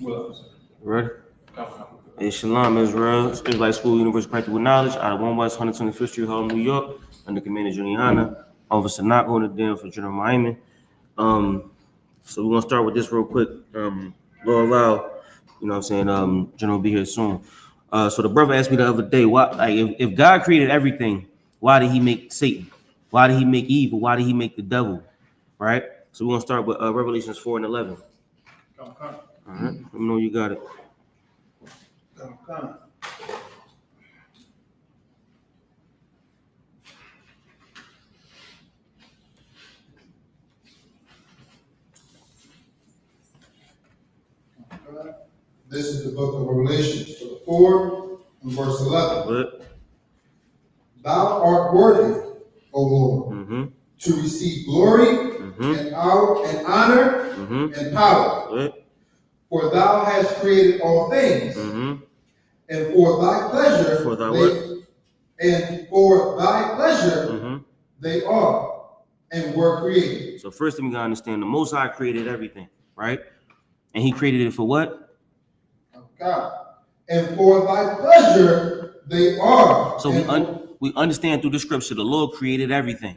Ready? Hey, Shalom, Israel. Israelite School, University of Practical Knowledge, out of 1 West 125th Street, Harlem, New York, under Commander Junior YAHANNA, Officer not going to deal for General Mahayaman. So we're gonna start with this real quick. Lord allow, you know what I'm saying, General will be here soon. So the brother asked me the other day, why, like, if God created everything, why did he make Satan? Why did he make evil? Why did he make the devil? Right? So we're gonna start with Revelations 4 and 11. All right, let me know you got it. This is the book of Revelation, 4 and verse 11. What? Thou art worthy, O Lord, to receive glory and honor and power. What? For thou hast created all things, and for thy pleasure, they are and were created. So first thing we gotta understand, the Most High created everything, right? And he created it for what? God. And for thy pleasure they are. So we understand through the scripture, the Lord created everything.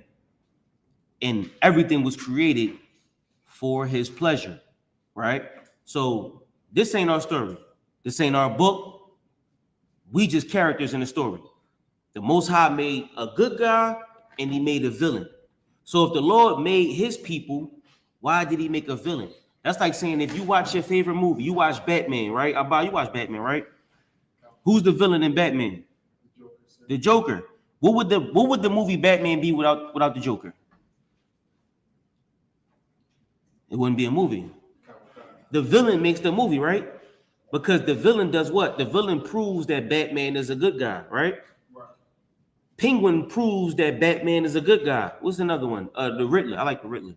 And everything was created for his pleasure, right? So this ain't our story. This ain't our book. We just characters in the story. The Most High made a good guy and he made a villain. So if the Lord made his people, why did he make a villain? That's like saying if you watch your favorite movie, you watch Batman, right? You watch Batman, right? Who's the villain in Batman? The Joker. What would the movie Batman be without the Joker? It wouldn't be a movie. The villain makes the movie, right? Because the villain does what? The villain proves that Batman is a good guy, right? Penguin proves that Batman is a good guy. What's another one? The Riddler. I like the Riddler.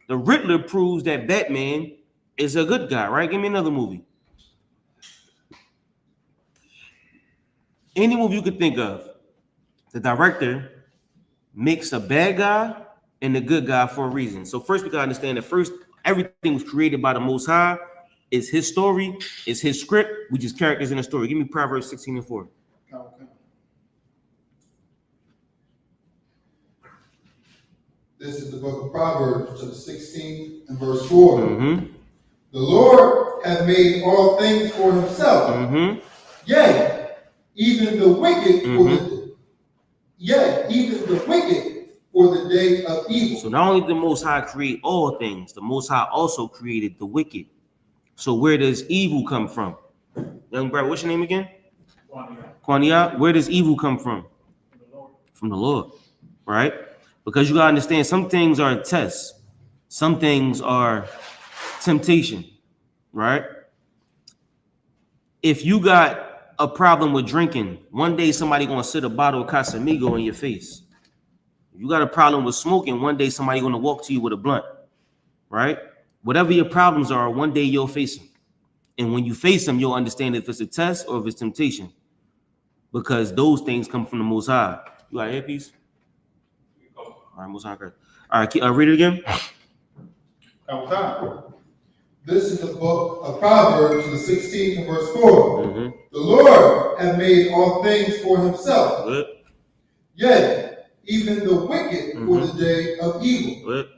The Riddler proves that Batman is a good guy, right? Give me another movie. Any movie you could think of. The director makes a bad guy and a good guy for a reason. So first we gotta understand that first everything was created by the Most High. It's his story, it's his script, we just characters in the story. Give me Proverbs 16 and 4. This is the book of Proverbs, chapter 16 and verse 4. The Lord hath made all things for himself. Yea, even the wicked for the day of evil. So not only did the Most High create all things, the Most High also created the wicked. So where does evil come from? Young brother, what's your name again? Kwaniya. Where does evil come from? From the Lord, right? Because you gotta understand, some things are a test, some things are temptation, right? If you got a problem with drinking, one day somebody gonna sit a bottle of Casamigo in your face. If you got a problem with smoking, one day somebody gonna walk to you with a blunt, right? Whatever your problems are, one day you'll face them. And when you face them, you'll understand if it's a test or if it's temptation. Because those things come from the Most High. You got an earpiece? All right, Most High. All right, read it again. This is the book of Proverbs, the 16th and verse 4. The Lord hath made all things for himself. Good. Yea, even the wicked for the day of evil. Good.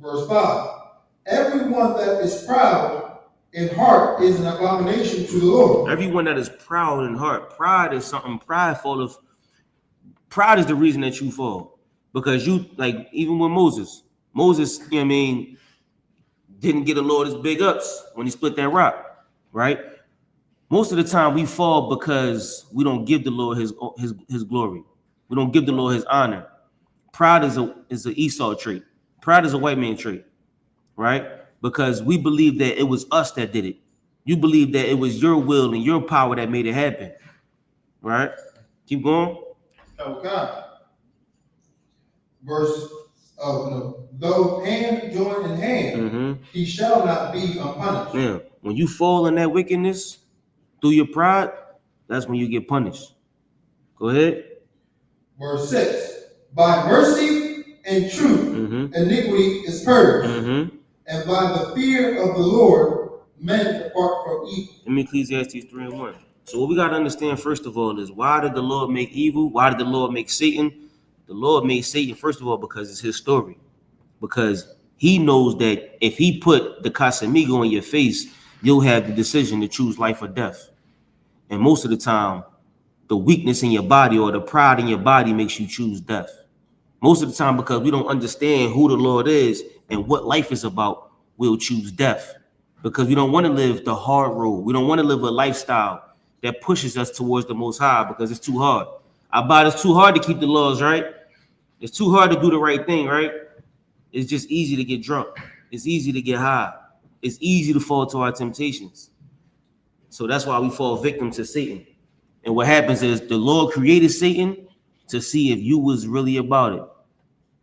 Verse 5. Everyone that is proud in heart is an abomination to the Lord. Everyone that is proud in heart. Pride is something prideful. Pride is the reason that you fall. Because you, like, even with Moses, you know what I mean, didn't get the Lord his big ups when he split that rock, right? Most of the time we fall because we don't give the Lord his glory. We don't give the Lord his honor. Pride is an Esau trait. Pride is a white man trait, right? Because we believe that it was us that did it. You believe that it was your will and your power that made it happen, right? Keep going. Okay. Verse though hand join in hand, he shall not be unpunished. Yeah, when you fall in that wickedness through your pride, that's when you get punished. Go ahead. Verse 6. By mercy and truth, iniquity is purged, and by the fear of the Lord, men depart from evil. Let me Ecclesiastes 3:1. So what we got to understand first of all is, why did the Lord make evil? Why did the Lord make Satan? The Lord made Satan first of all because it's his story. Because he knows that if he put the Casamigo in your face, you'll have the decision to choose life or death. And most of the time, the weakness in your body or the pride in your body makes you choose death. Most of the time, because we don't understand who the Lord is and what life is about, we'll choose death. Because we don't want to live the hard road. We don't want to live a lifestyle that pushes us towards the Most High, because it's too hard. Our body's too hard to keep the laws, right? It's too hard to do the right thing, right? It's just easy to get drunk. It's easy to get high. It's easy to fall to our temptations. So that's why we fall victim to Satan. And what happens is, the Lord created Satan to see if you was really about it.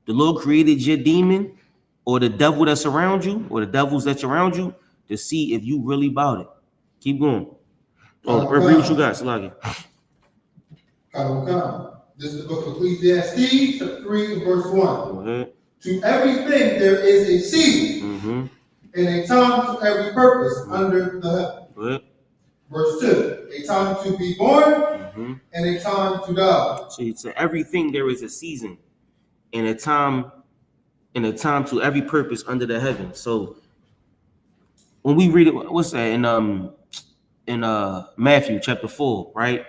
The Lord created your demon or the devil that's around you, or the devils that's around you, to see if you really about it. Keep going. Oh, read what you got, Salagi. This is the book of Ecclesiastes, chapter 3, and verse 1. Go ahead. To everything there is a season, and a time to every purpose under the heaven. Go ahead. Verse 2, a time to be born, and a time to die. So to everything there is a season, and a time to every purpose under the heaven. So when we read it, what's that in Matthew chapter 4, right?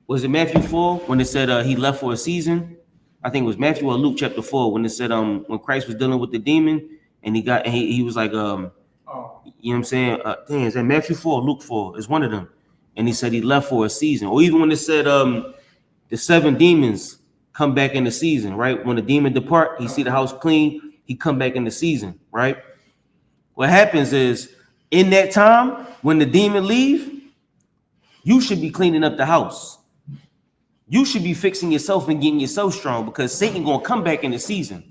Was it Matthew 4 when it said he left for a season? I think it was Matthew or Luke chapter 4 when it said when Christ was dealing with the demon, and he was like you know what I'm saying? Dang, is that Matthew 4 or Luke 4? It's one of them. And he said he left for a season. Or even when it said the 7 demons come back in the season, right? When the demon depart, he see the house clean, he come back in the season, right? What happens is, in that time, when the demon leave, you should be cleaning up the house. You should be fixing yourself and getting yourself strong, because Satan gonna come back in the season.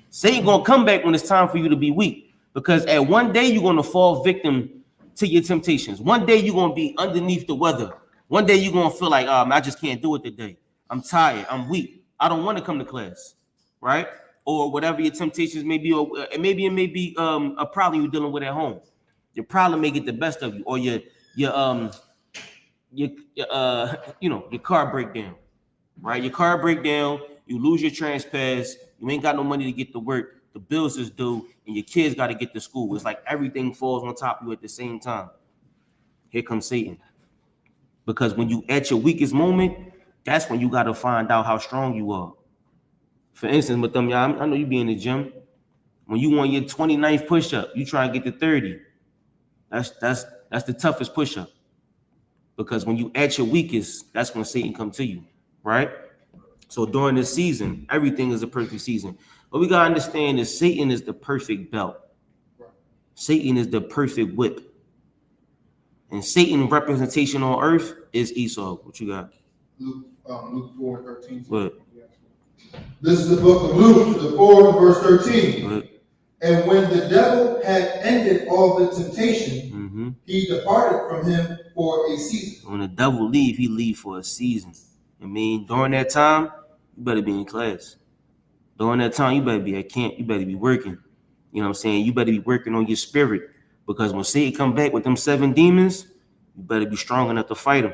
Satan gonna come back when it's time for you to be weak, because at one day you're gonna fall victim to your temptations. One day you're gonna be underneath the weather. One day you're gonna feel like, I just can't do it today. I'm tired. I'm weak. I don't want to come to class, right? Or whatever your temptations may be, or maybe it may be a problem you're dealing with at home. Your problem may get the best of you, or your car breakdown, right? Your car breakdown, you lose your trans pass, you ain't got no money to get to work, the bills is due, and your kids got to get to school. It's like everything falls on top of you at the same time. Here comes Satan. Because when you at your weakest moment, that's when you got to find out how strong you are. For instance, with them, y'all, I know you be in the gym. When you want your 29th push-up, you try and get to 30. That's the toughest push-up. Because when you at your weakest, that's when Satan come to you, right? So during this season, everything is a perfect season. What we got to understand is, Satan is the perfect belt. Satan is the perfect whip. And Satan's representation on earth is Esau. What you got? Luke 4:13. What? This is the book of Luke, the 4 verse 13. What? And when the devil had ended all the temptation, he departed from him for a season. When the devil leave, he leave for a season. I mean, during that time, you better be in class. During that time, you better be at camp. You better be working. You know what I'm saying? You better be working on your spirit. Because when Satan come back with them 7 demons, you better be strong enough to fight him.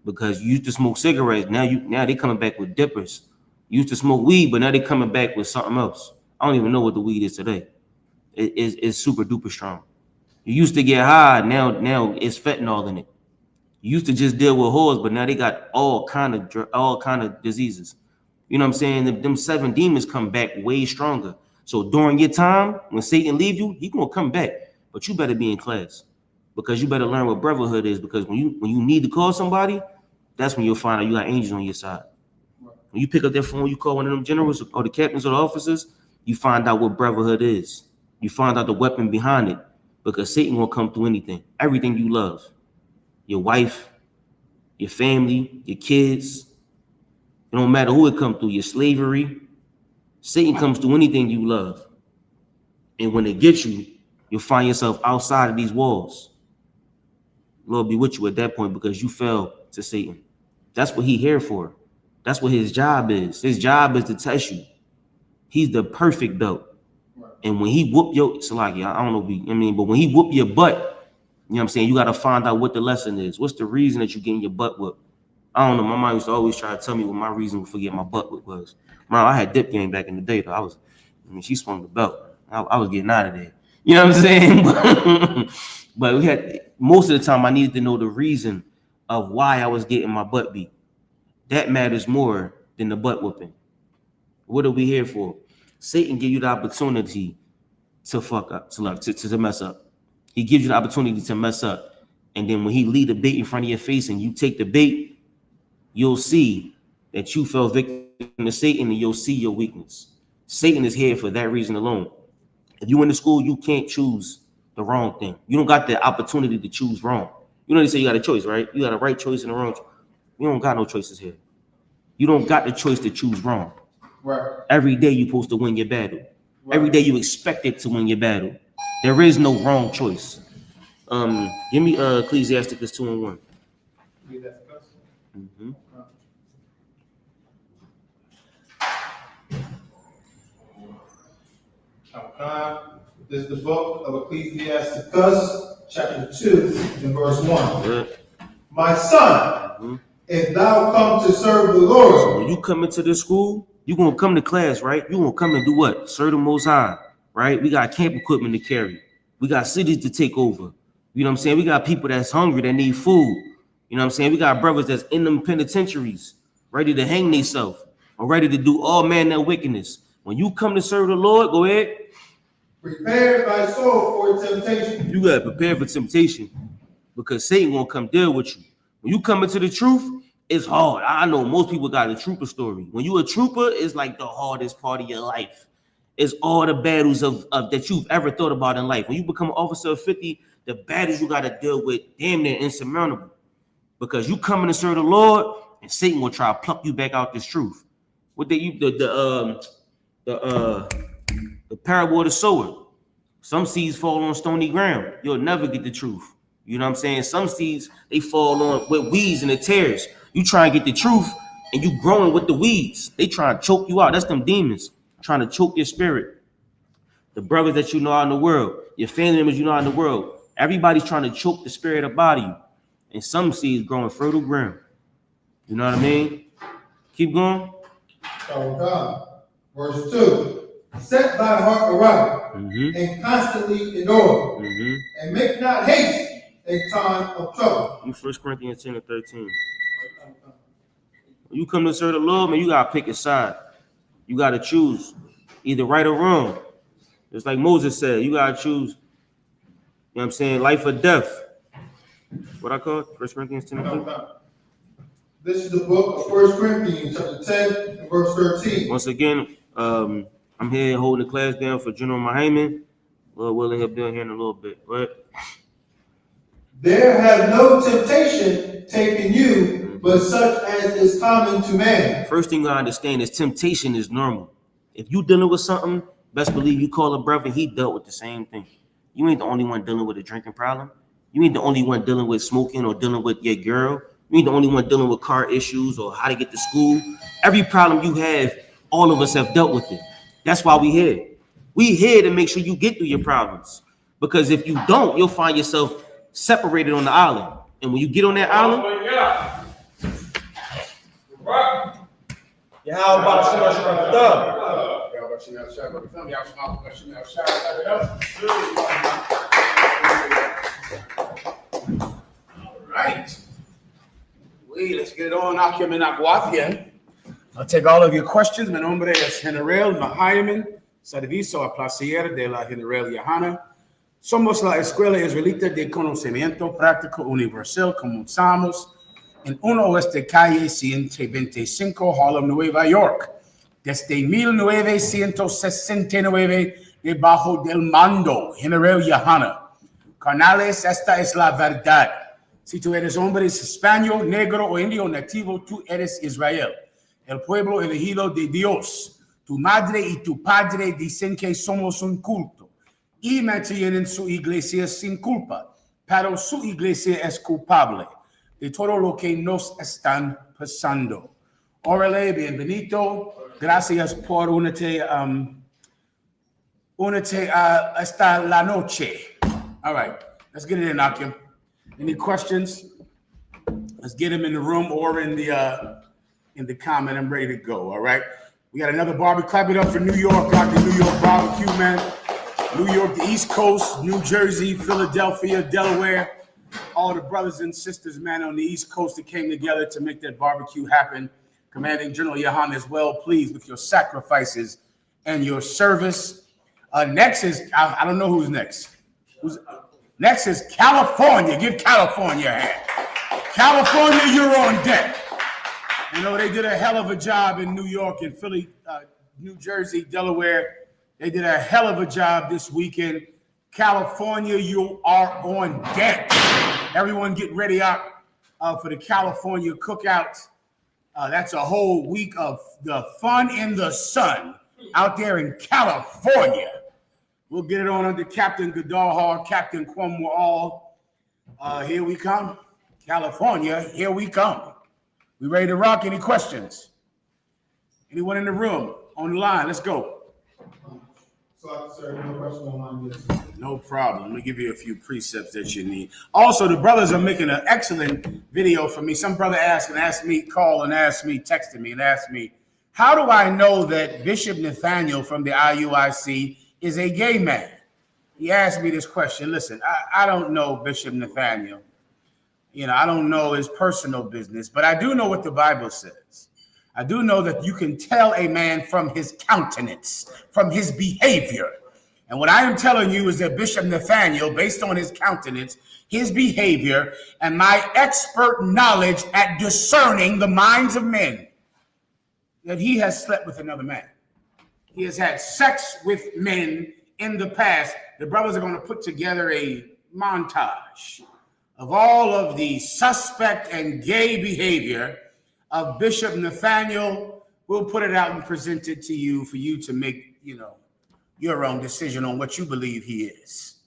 Because you used to smoke cigarettes, now they coming back with dippers. You used to smoke weed, but now they coming back with something else. I don't even know what the weed is today. It's super duper strong. You used to get high, now it's fentanyl in it. You used to just deal with whores, but now they got all kind of diseases. You know what I'm saying? Them 7 demons come back way stronger. So during your time, when Satan leave you, he gonna come back. But you better be in class, because you better learn what brotherhood is. Because when you need to call somebody, that's when you'll find out you got angels on your side. When you pick up that phone, you call one of them generals or the captains or the officers, you find out what brotherhood is. You find out the weapon behind it, because Satan will come through anything, everything you love, your wife, your family, your kids. It don't matter who it comes through, your slavery. Satan comes through anything you love. And when it gets you, you'll find yourself outside of these walls. Lord be with you at that point, because you fell to Satan. That's what he's here for. That's what his job is. His job is to test you. He's the perfect belt. And when he whoop your, Salaki, I don't know, but when he whoop your butt, You know what I'm saying? You got to find out what the lesson is. What's the reason that you're getting your butt whooped? I don't know. My mom used to always try to tell me what my reason for getting my butt whooped was. Mom, I had dip game back in the day, though. She swung the belt. I was getting out of there. You know what I'm saying? But we had, most of the time, I needed to know the reason of why I was getting my butt beat. That matters more than the butt whooping. What are we here for? Satan gives you the opportunity to fuck up, to mess up. He gives you the opportunity to mess up. And then when he lead the bait in front of your face and you take the bait, you'll see that you fell victim to Satan and you'll see your weakness. Satan is here for that reason alone. If you went to school, you can't choose the wrong thing. You don't got the opportunity to choose wrong. You know they say you got a choice, right? You got a right choice and a wrong choice. You don't got no choices here. You don't got the choice to choose wrong. Right. Every day you're supposed to win your battle. Right. Every day you expect it to win your battle. There is no wrong choice. Give me Ecclesiasticus 2:1. Mm-hmm. This is the book of Ecclesiasticus, chapter 2, and verse 1. Yeah. My son, if thou come to serve the Lord. So when you come into this school, you're going to come to class, right? You're going to come and do what? Serve the Most High, right? We got camp equipment to carry. We got cities to take over. You know what I'm saying? We got people that's hungry, that need food. You know what I'm saying? We got brothers that's in them penitentiaries, ready to hang themselves or ready to do all manner of wickedness. When you come to serve the Lord, go ahead. Prepare thy soul for temptation. You got to prepare for temptation because Satan won't come deal with you. When you come into the truth, it's hard. I know most people got a trooper story. When you a trooper, it's like the hardest part of your life. It's all the battles of that you've ever thought about in life. When you become an officer of 50, the battles you got to deal with, damn near insurmountable. Because you come in to serve the Lord, and Satan will try to pluck you back out this truth. What the parable of the sower. Some seeds fall on stony ground. You'll never get the truth. You know what I'm saying? Some seeds, they fall on with weeds and it tears. You try and get the truth, and you growing with the weeds. They try to choke you out. That's them demons trying to choke your spirit. The brothers that you know out in the world, your family members you know out in the world, everybody's trying to choke the spirit about you. And some seeds growing fertile ground. You know what I mean? Keep going. Verse 2. Set thy heart aright and constantly in order, and make not haste in time of trouble. 1 Corinthians 10 and 13. When you come to serve the Lord, man, you gotta pick a side. You gotta choose either right or wrong. Just like Moses said, you gotta choose. You know what I'm saying? Life or death. What I call it? 1 Corinthians 10 and 13. This is the book of 1 Corinthians, chapter 10, and verse 13. Once again, I'm here holding the class down for General Mahayaman. Lord willing, he'll be here in a little bit. Right? There have no temptation taken you, but such as is common to man. First thing I understand is temptation is normal. If you dealing with something, best believe you call a brother, he dealt with the same thing. You ain't the only one dealing with a drinking problem. You ain't the only one dealing with smoking or dealing with your girl. You ain't the only one dealing with car issues or how to get to school. Every problem you have, all of us have dealt with it. That's why we here. We here to make sure you get through your problems. Because if you don't, you'll find yourself separated on the island. And when you get on that island, right. Let's get it on. I'll take all of your questions. Mi nombre es General Mahayaman, servicio a placer de la General YAHANNA. Somos la Escuela Israelita de Conocimiento Práctico Universal. Comenzamos en 1 Oeste Calle 125, Harlem, Nueva York. Desde 1969, debajo del mando General YAHANNA. Carnales, esta es la verdad. Si tú eres hombre español, negro o indio nativo, tú eres Israel, el pueblo elegido de Dios. Tu madre y tu padre dicen que somos un culto y mantienen su iglesia sin culpa, pero su iglesia es culpable de todo lo que nos están pasando. Órale, bienvenido. Gracias por unirte hasta la noche. All right. Let's get it in, Akim. Any questions? Let's get them in the room or in the comment. I'm ready to go. All right. We got another barbecue. Clap it up for New York, the New York barbecue, man. New York, the East Coast, New Jersey, Philadelphia, Delaware. All the brothers and sisters, man, on the East Coast that came together to make that barbecue happen. Commanding General YAHANNA is well pleased with your sacrifices and your service. Next is, I don't know who's next. Next is California. Give California a hand. California, you're on deck. You know, they did a hell of a job in New York and Philly, New Jersey, Delaware. They did a hell of a job this weekend. California, you are on deck. Everyone get ready out for the California cookout. That's a whole week of the fun in the sun out there in California. We'll get it on under Captain Gadalhar, Captain Kwamwa'al. Here we come. California, here we come. We ready to rock? Any questions? Anyone in the room? On the line, let's go. So, sir, no question online. No problem. Let me give you a few precepts that you need. Also, the brothers are making an excellent video for me. Some brother asked me, texted me and asked me, how do I know that Bishop Nathaniel from the IUIC is a gay man? He asked me this question. Listen, I don't know Bishop Nathaniel. You know, I don't know his personal business, but I do know what the Bible says. I do know that you can tell a man from his countenance, from his behavior. And what I am telling you is that Bishop Nathaniel, based on his countenance, his behavior, and my expert knowledge at discerning the minds of men, that he has slept with another man. He has had sex with men in the past. The brothers are going to put together a montage of all of the suspect and gay behavior of Bishop Nathaniel. We'll put it out and present it to you for you to make, your own decision on what you believe he is.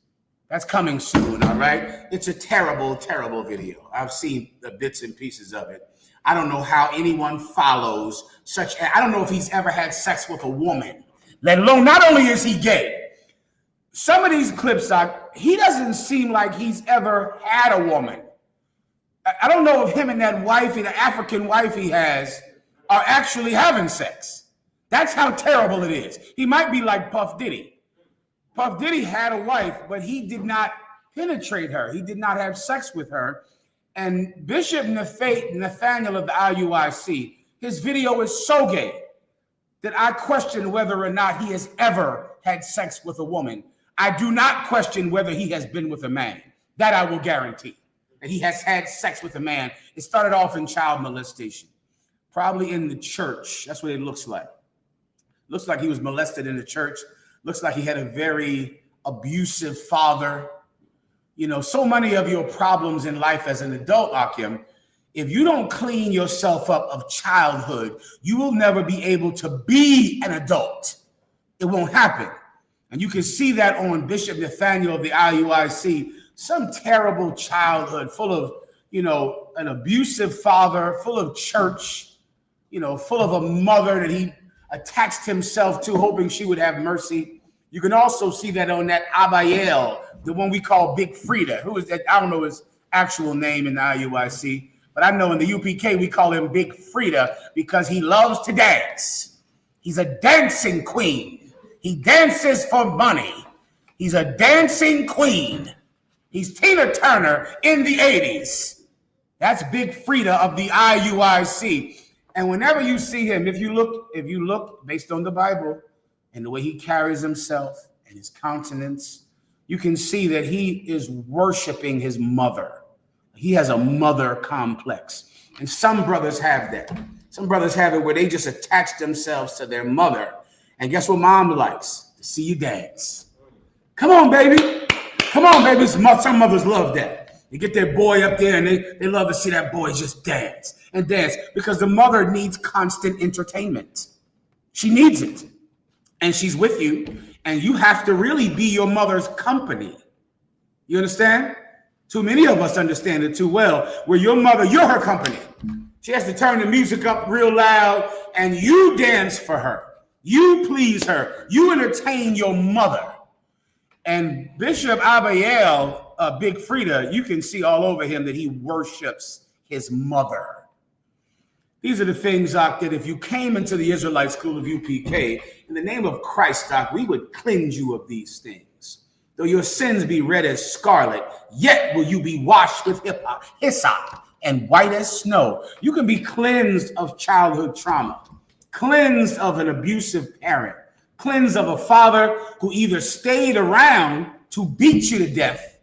That's coming soon, all right? It's a terrible, terrible video. I've seen the bits and pieces of it. I don't know how anyone follows I don't know if he's ever had sex with a woman, let alone, not only is he gay, some of these clips, he doesn't seem like he's ever had a woman. I don't know if him and that wifey, the African wife he has, are actually having sex. That's how terrible it is. He might be like Puff Diddy. Puff Diddy had a wife, but he did not penetrate her. He did not have sex with her. And Bishop Nathaniel of the IUIC, his video is so gay that I question whether or not he has ever had sex with a woman. I do not question whether he has been with a man. That I will guarantee. That he has had sex with a man. It started off in child molestation. Probably in the church. That's what it looks like. Looks like he was molested in the church. Looks like he had a very abusive father. So many of your problems in life as an adult, Akim, if you don't clean yourself up of childhood, you will never be able to be an adult. It won't happen. And you can see that on Bishop Nathaniel of the IUIC, some terrible childhood full of, an abusive father, full of church, full of a mother that he attached himself to, hoping she would have mercy. You can also see that on that Abayel, the one we call Big Frida. Who is that? I don't know his actual name in the IUIC, but I know in the UPK we call him Big Frida because he loves to dance. He's a dancing queen. He dances for money. He's a dancing queen. He's Tina Turner in the 80s. That's Big Frida of the IUIC. And whenever you see him, if you look based on the Bible and the way he carries himself and his countenance, you can see that he is worshiping his mother. He has a mother complex. And some brothers have that. Some brothers have it where they just attach themselves to their mother. And guess what mom likes? To see you dance. Come on, baby. Come on, baby. Some mothers love that. They get their boy up there and they love to see that boy just dance and dance because the mother needs constant entertainment. She needs it. And she's with you. And you have to really be your mother's company. You understand? Too many of us understand it too well. Where your mother, you're her company. She has to turn the music up real loud and you dance for her. You please her. You entertain your mother. And Bishop Abayel Big Frida, you can see all over him that he worships his mother. These are the things, Doc, that if you came into the Israelite school of UPK, in the name of Christ, Doc, we would cleanse you of these things. Though your sins be red as scarlet, yet will you be washed with hyssop and white as snow. You can be cleansed of childhood trauma, cleansed of an abusive parent, cleansed of a father who either stayed around to beat you to death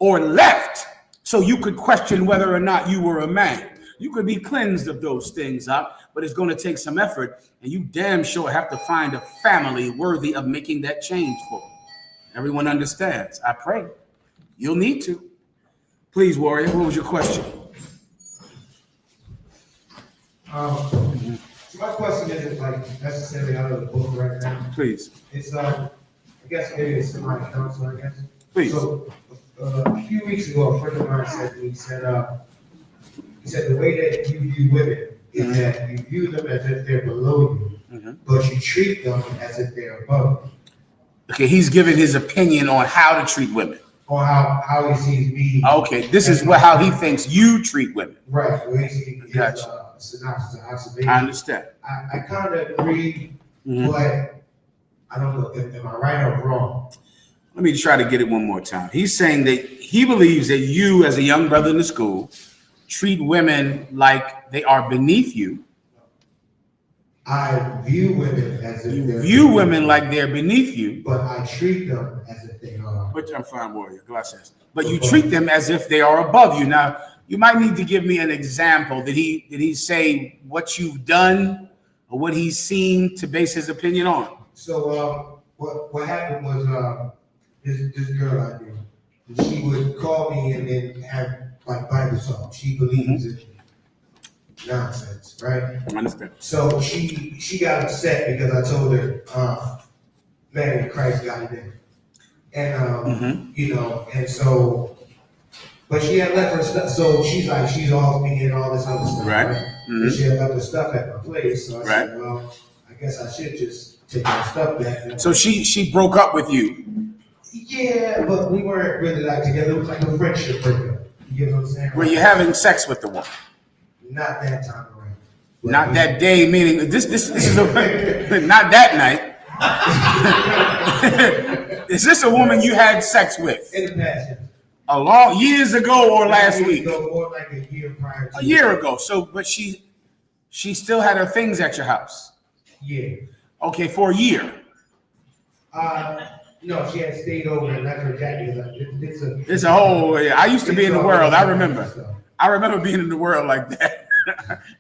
or left so you could question whether or not you were a man. You could be cleansed of those things, but it's going to take some effort, and you damn sure have to find a family worthy of making that change for. Everyone understands. I pray. You'll need to. Please, Warrior, what was your question? So my question isn't like necessarily out of the book right now. Please. It's I guess maybe it's somebody counsel, I guess. Please. So a few weeks ago, a friend of mine said to me, he said the way that you view women is that you view them as if they're below you, but you treat them as if they're above you. Okay, he's giving his opinion on how to treat women. Or how he sees me. Okay, this is how he thinks you treat women. Right. The way he sees Gotcha. synopsis of observation. I understand. I kind of agree, but I don't know. Am I right or wrong? Let me try to get it one more time. He's saying that he believes that you, as a young brother in the school, treat women like they are beneath you. I view women as if You view women like they're beneath you. but I treat them as if they are. Which I'm fine, Warrior. Glasses. But you treat them as if they are above you. Now, you might need to give me an example. Did he say what you've done or what he's seen to base his opinion on? So what happened was this girl I knew, she would call me and then have like Bible talk. She believes in nonsense, right? I understand. So she got upset because I told her, man in Christ got it in. And you know, and so, but she had left her stuff. So she's like, she's off me and all this other stuff, right? And she had left her stuff at my place. So I said, well, I guess I should just take my stuff back. So she broke up with you. Yeah, but we weren't really like together. It was like a friendship breakup. You get what I'm saying? Were you having sex with the woman? Not that time around. But Not that day, meaning this is not that night. Is this a woman you had sex with? In the past, yes. A long years ago or last week? Or like a year prior to. A year ago. So, but she still had her things at your house. Yeah. Okay, for a year. No, she had stayed over and left her jacket. It's a whole. I used to be in the world. I remember being in the world like that.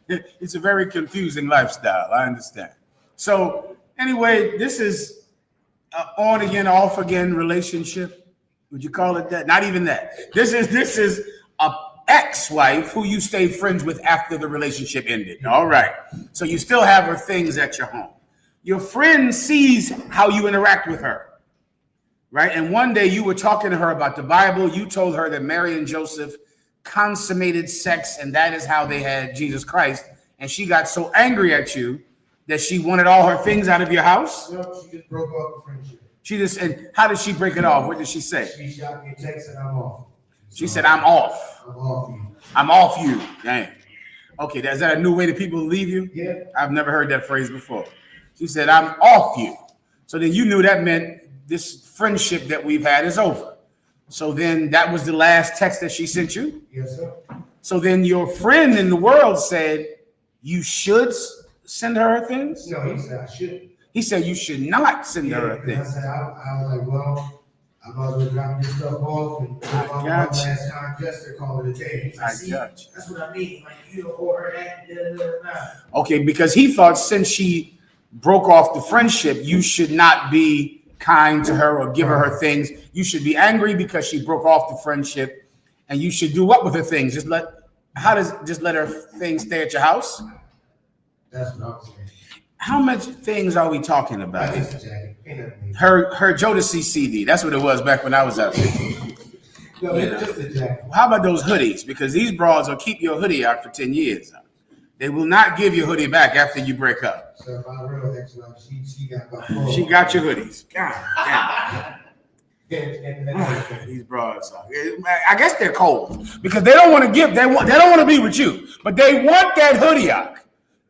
It's a very confusing lifestyle. I understand. So anyway, this is an on again, off again relationship. Would you call it that? Not even that. This is a ex-wife who you stayed friends with after the relationship ended. All right. So you still have her things at your home. Your friend sees how you interact with her. Right. And one day you were talking to her about the Bible. You told her that Mary and Joseph consummated sex, and that is how they had Jesus Christ. And she got so angry at you that she wanted all her things out of your house. No, she just broke off the friendship. And how did she break it off? What did she say? She shot me a text and I'm off. She said, I'm off. I'm off you. I'm off you. Dang. Okay, is that a new way that people leave you? Yeah. I've never heard that phrase before. She said, I'm off you. So then you knew that meant this friendship that we've had is over. So then that was the last text that she sent you? Yes, sir. So then your friend in the world said, you should send her her things? No, he said I shouldn't. He said you should not send her her I things. said, I was like, well, I might as well drop this stuff off and put I my got you. last time just to call it a day. He said, I see, got you. that's what I mean. Like, you don't owe her that, da, da, da, da. Okay, because he thought since she broke off the friendship, you should not be kind to her or give her her things. You should be angry because she broke off the friendship, and you should do what with her things? Just let her things stay at your house? That's what I'm saying. How much things are we talking about? That's just a jacket. Ain't nothing. Her Jodeci CD. That's what it was back when I was out there. No, it's just a jacket. How about those hoodies? Because these broads will keep your hoodie out for 10 years. They will not give your hoodie back after you break up. So my real ex-wife, she got about 4. She got your hoodies. God damn. These broads are. I guess they're cold because they don't want to give. They don't want to be with you, but they want that hoodie,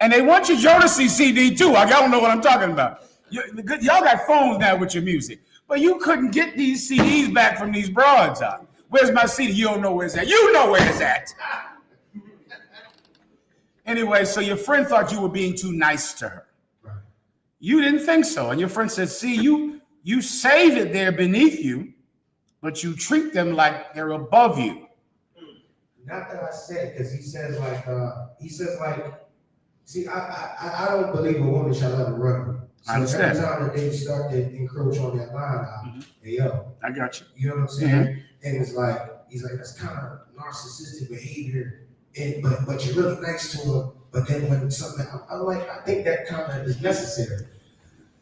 and they want your Jodeci CD too. Y'all don't know what I'm talking about. Y'all got phones now with your music, but you couldn't get these CDs back from these broads. Where's my CD? You don't know where it's at. You know where it's at. Anyway, so your friend thought you were being too nice to her. Right. You didn't think so, and your friend said, "See, you say that they're beneath you, but you treat them like they're above you." Not that I said, because he says like, see, I don't believe a woman shall ever run me. So I understand. Every time that they start to encroach on that line, hey yo, I got you. You know what I'm saying? And it's like, he's like, that's kind of narcissistic behavior. But you're really nice to her. But then when something, I'm like, I think that kind of is necessary.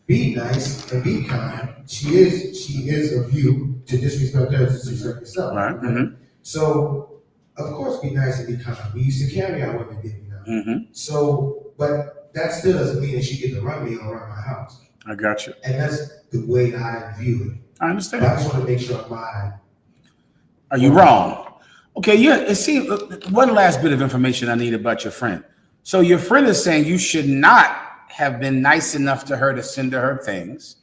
Be nice and be kind. She is of you. To disrespect her, to disrespect yourself. Right. Mm-hmm. So of course, be nice and be kind. We used to carry our women, didn't we? Mm-hmm. So, but that still doesn't mean that she get to run me or run my house. I got you. And that's the way I view it. I understand. But I just want to make sure Are you wrong? Okay, yeah. See, one last bit of information I need about your friend. So your friend is saying you should not have been nice enough to her to send her things,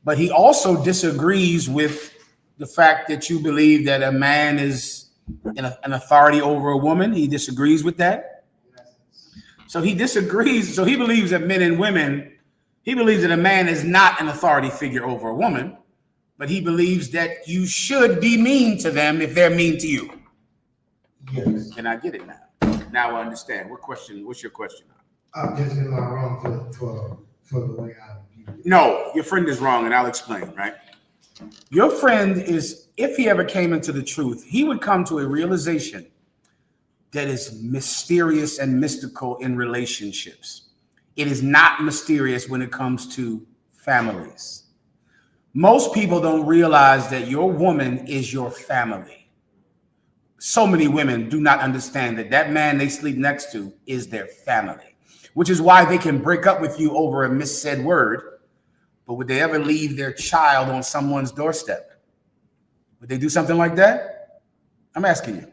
but he also disagrees with the fact that you believe that a man is an authority over a woman. He disagrees with that. So he disagrees. So he believes that men and women, he believes that a man is not an authority figure over a woman, but he believes that you should be mean to them if they're mean to you. Yes. Can I get it now? Now I understand. What's your question? I'm just am I wrong for the way I view it? No, your friend is wrong, and I'll explain, right? Your friend is, if he ever came into the truth, he would come to a realization that is mysterious and mystical in relationships. It is not mysterious when it comes to families. Most people don't realize that your woman is your family. So many women do not understand that that man they sleep next to is their family, which is why they can break up with you over a missaid word. But would they ever leave their child on someone's doorstep? Would they do something like that? I'm asking you.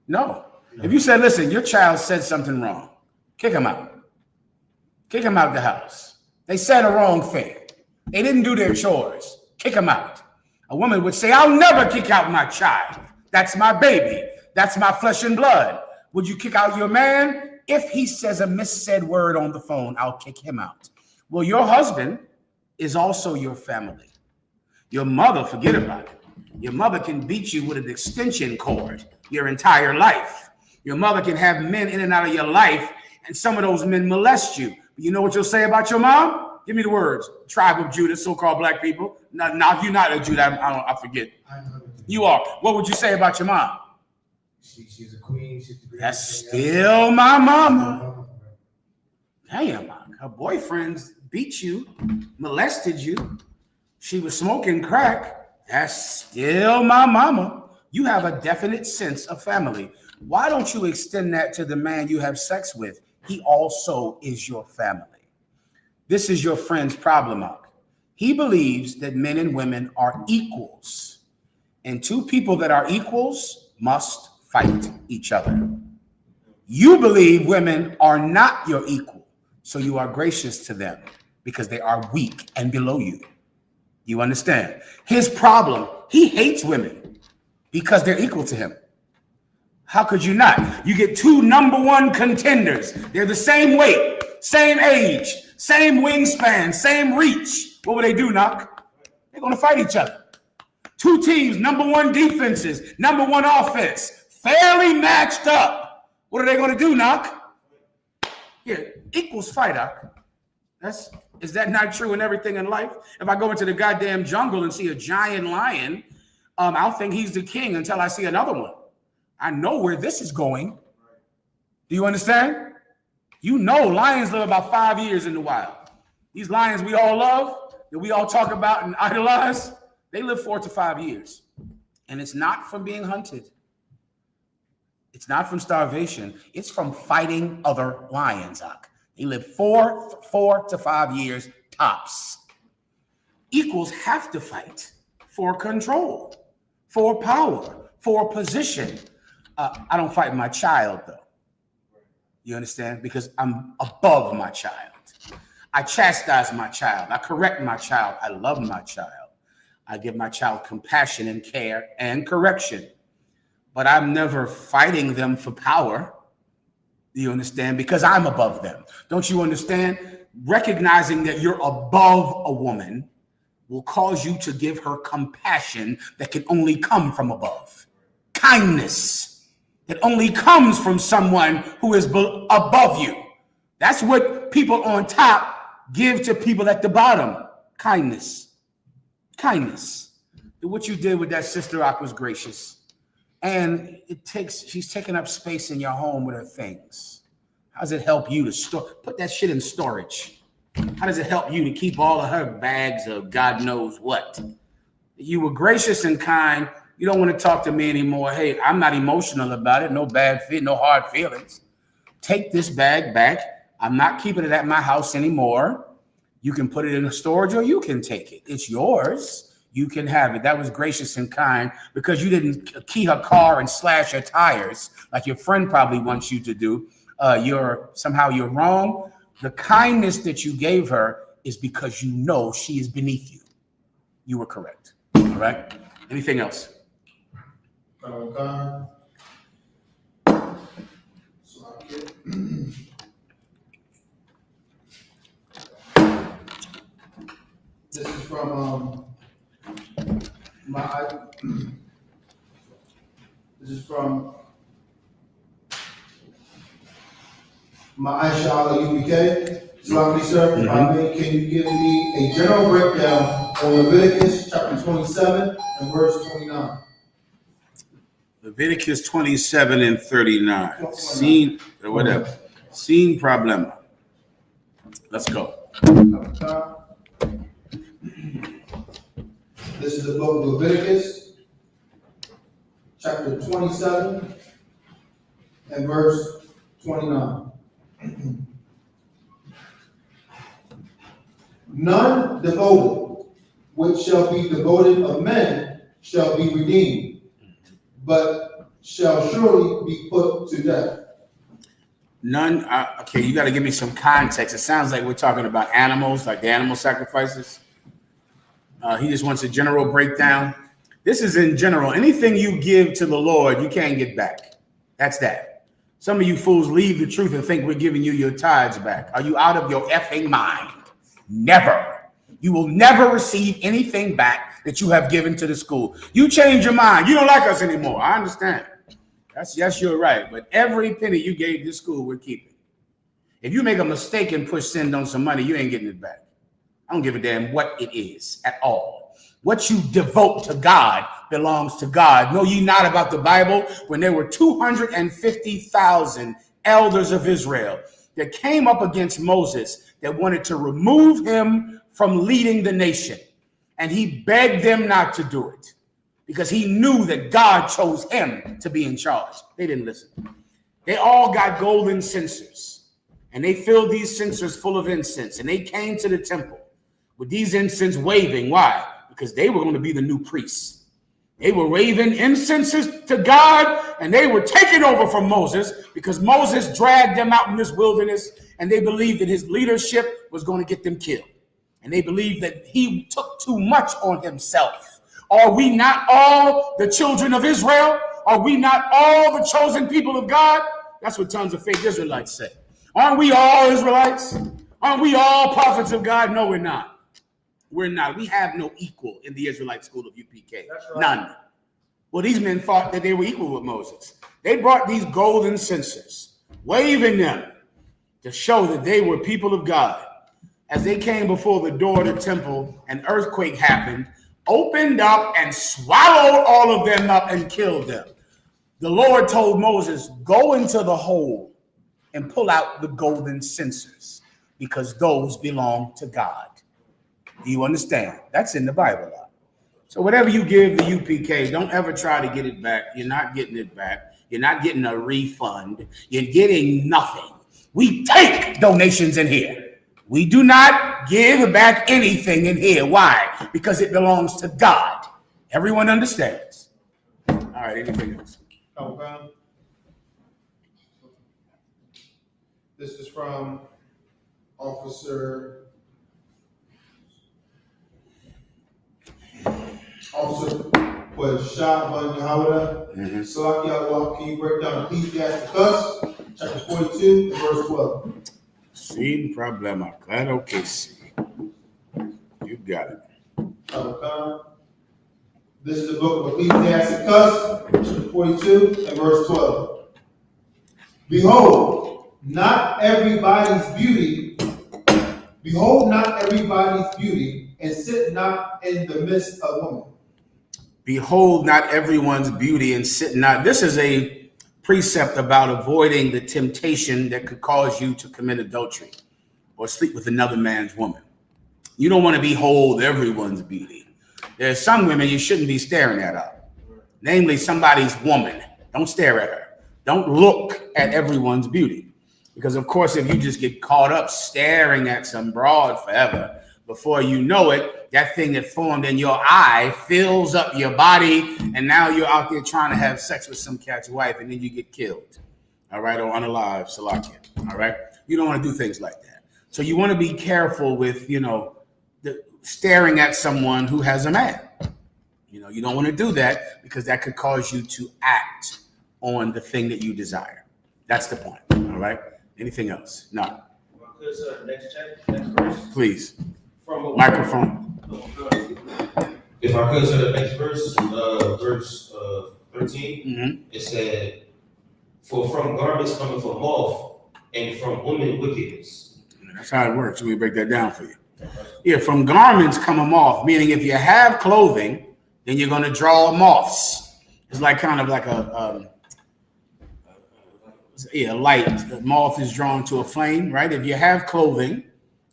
No. If you said, listen, your child said something wrong, kick him out. Kick him out the house. They said a wrong thing. They didn't do their chores. Kick him out. A woman would say, I'll never kick out my child. That's my baby. That's my flesh and blood. Would you kick out your man? If he says a missaid word on the phone, I'll kick him out. Well, your husband is also your family. Your mother, forget about it. Your mother can beat you with an extension cord your entire life. Your mother can have men in and out of your life, and some of those men molest you. But you know what you'll say about your mom? Give me the words. Tribe of Judah, so-called black people. No, you're not a Judah. I forget. You are. What would you say about your mom? She's a queen. That's still my mama. Damn, her boyfriends beat you, molested you. She was smoking crack. That's still my mama. You have a definite sense of family. Why don't you extend that to the man you have sex with? He also is your family. This is your friend's problem, Mark. He believes that men and women are equals. And two people that are equals must fight each other. You believe women are not your equal, so you are gracious to them because they are weak and below you. You understand? His problem, he hates women because they're equal to him. How could you not? You get two #1 contenders. They're the same weight, same age, same wingspan, same reach. What will they do, Knock? They're going to fight each other. Two teams, #1 defenses, #1 offense, fairly matched up. What are they going to do, Knock? Yeah, equals fight, Knock. Is that not true in everything in life? If I go into the goddamn jungle and see a giant lion, I'll think he's the king until I see another one. I know where this is going. Do you understand? You know lions live about 5 years in the wild. These lions we all love, that we all talk about and idolize, they live 4 to 5 years. And it's not from being hunted. It's not from starvation. It's from fighting other lions. They live 4 to 5 years tops. Equals have to fight. for control, for power, for position. I don't fight my child, though. You understand? Because I'm above my child. I chastise my child. I correct my child. I love my child. I give my child compassion and care and correction. But I'm never fighting them for power. Do you understand? Because I'm above them. Don't you understand? Recognizing that you're above a woman will cause you to give her compassion that can only come from above. Kindness that only comes from someone who is above you. That's what people on top give to people at the bottom. Kindness. Kindness. What you did with that Sister Ak was gracious. And she's taking up space in your home with her things. How does it help you to put that shit in storage? How does it help you to keep all of her bags of God knows what? You were gracious and kind. You don't want to talk to me anymore. Hey, I'm not emotional about it. No bad feel, no hard feelings. Take this bag back. I'm not keeping it at my house anymore. You can put it in a storage or you can take it. It's yours. You can have it. That was gracious and kind because you didn't key her car and slash her tires like your friend probably wants you to do. You're wrong. The kindness that you gave her is because you know she is beneath you. You were correct. All right. Anything else? This is from my I.S.U.P.K. Salami, sir, if I may, can you give me a general breakdown on Leviticus chapter 27 and verse 29? Leviticus 27 and 39. Scene, whatever. Scene problema. Let's go. This is the book of Leviticus, chapter 27 and verse 29. None devoted, which shall be devoted of men, shall be redeemed, but shall surely be put to death. None. Okay, you got to give me some context. It sounds like we're talking about animals, like the animal sacrifices. He just wants a general breakdown. This is in general. Anything you give to the Lord, you can't get back. That's that. Some of you fools leave the truth and think we're giving you your tithes back. Are you out of your effing mind? Never. You will never receive anything back that you have given to the school. You change your mind. You don't like us anymore. I understand. Yes, you're right. But every penny you gave this school, we're keeping. If you make a mistake and push send on some money, you ain't getting it back. I don't give a damn what it is at all. What you devote to God belongs to God. Know ye not about the Bible when there were 250,000 elders of Israel that came up against Moses that wanted to remove him from leading the nation. And he begged them not to do it because he knew that God chose him to be in charge. They didn't listen. They all got golden censers and they filled these censers full of incense and they came to the temple with these incense waving. Why? Because they were going to be the new priests. They were waving incenses to God and they were taking over from Moses because Moses dragged them out in this wilderness and they believed that his leadership was going to get them killed. And they believed that he took too much on himself. Are we not all the children of Israel? Are we not all the chosen people of God? That's what tons of fake Israelites say. Aren't we all Israelites? Aren't we all prophets of God? No, we're not. We're not. We have no equal in the Israelite school of UPK. Right. None. Well, these men thought that they were equal with Moses. They brought these golden censers, waving them to show that they were people of God. As they came before the door of the temple, an earthquake happened, opened up and swallowed all of them up and killed them. The Lord told Moses, go into the hole and pull out the golden censers because those belong to God. Do you understand? That's in the Bible. So whatever you give the UPK, don't ever try to get it back. You're not getting it back. You're not getting a refund. You're getting nothing. We take donations in here. We do not give back anything in here. Why? Because it belongs to God. Everyone understands. All right, anything else? Okay. This is from Officer was Shaban Yahweh. Salaki, can you break down Ecclesiasticus, chapter 42, verse 12? Sin problema. Claro que sí. You got it. Okay. This is the book of Ecclesiasticus, chapter 42, and verse 12. Behold, not everybody's beauty, and sit not in the midst of women. Behold, not everyone's beauty, and sit not. This is a precept about avoiding the temptation that could cause you to commit adultery or sleep with another man's woman. You don't want to behold everyone's beauty. There's some women you shouldn't be staring at, namely somebody's woman. Don't stare at her. Don't look at everyone's beauty. Because, of course, if you just get caught up staring at some broad forever, before you know it, that thing that formed in your eye fills up your body, and now you're out there trying to have sex with some cat's wife, and then you get killed, all right, or unalive, Salakia, all right? You don't want to do things like that. So you want to be careful with, staring at someone who has a man. You don't want to do that because that could cause you to act on the thing that you desire. That's the point, all right? Anything else? No. Next verse. Please. From Microphone. If I could, sir, the next verse, verse 13, it said, "For from garments cometh from moth, and from women wickedness." That's how it works. Let me break that down for you. Yeah, from garments come a moth, meaning if you have clothing, then you're going to draw moths. It's like kind of like a light. The moth is drawn to a flame, right? If you have clothing,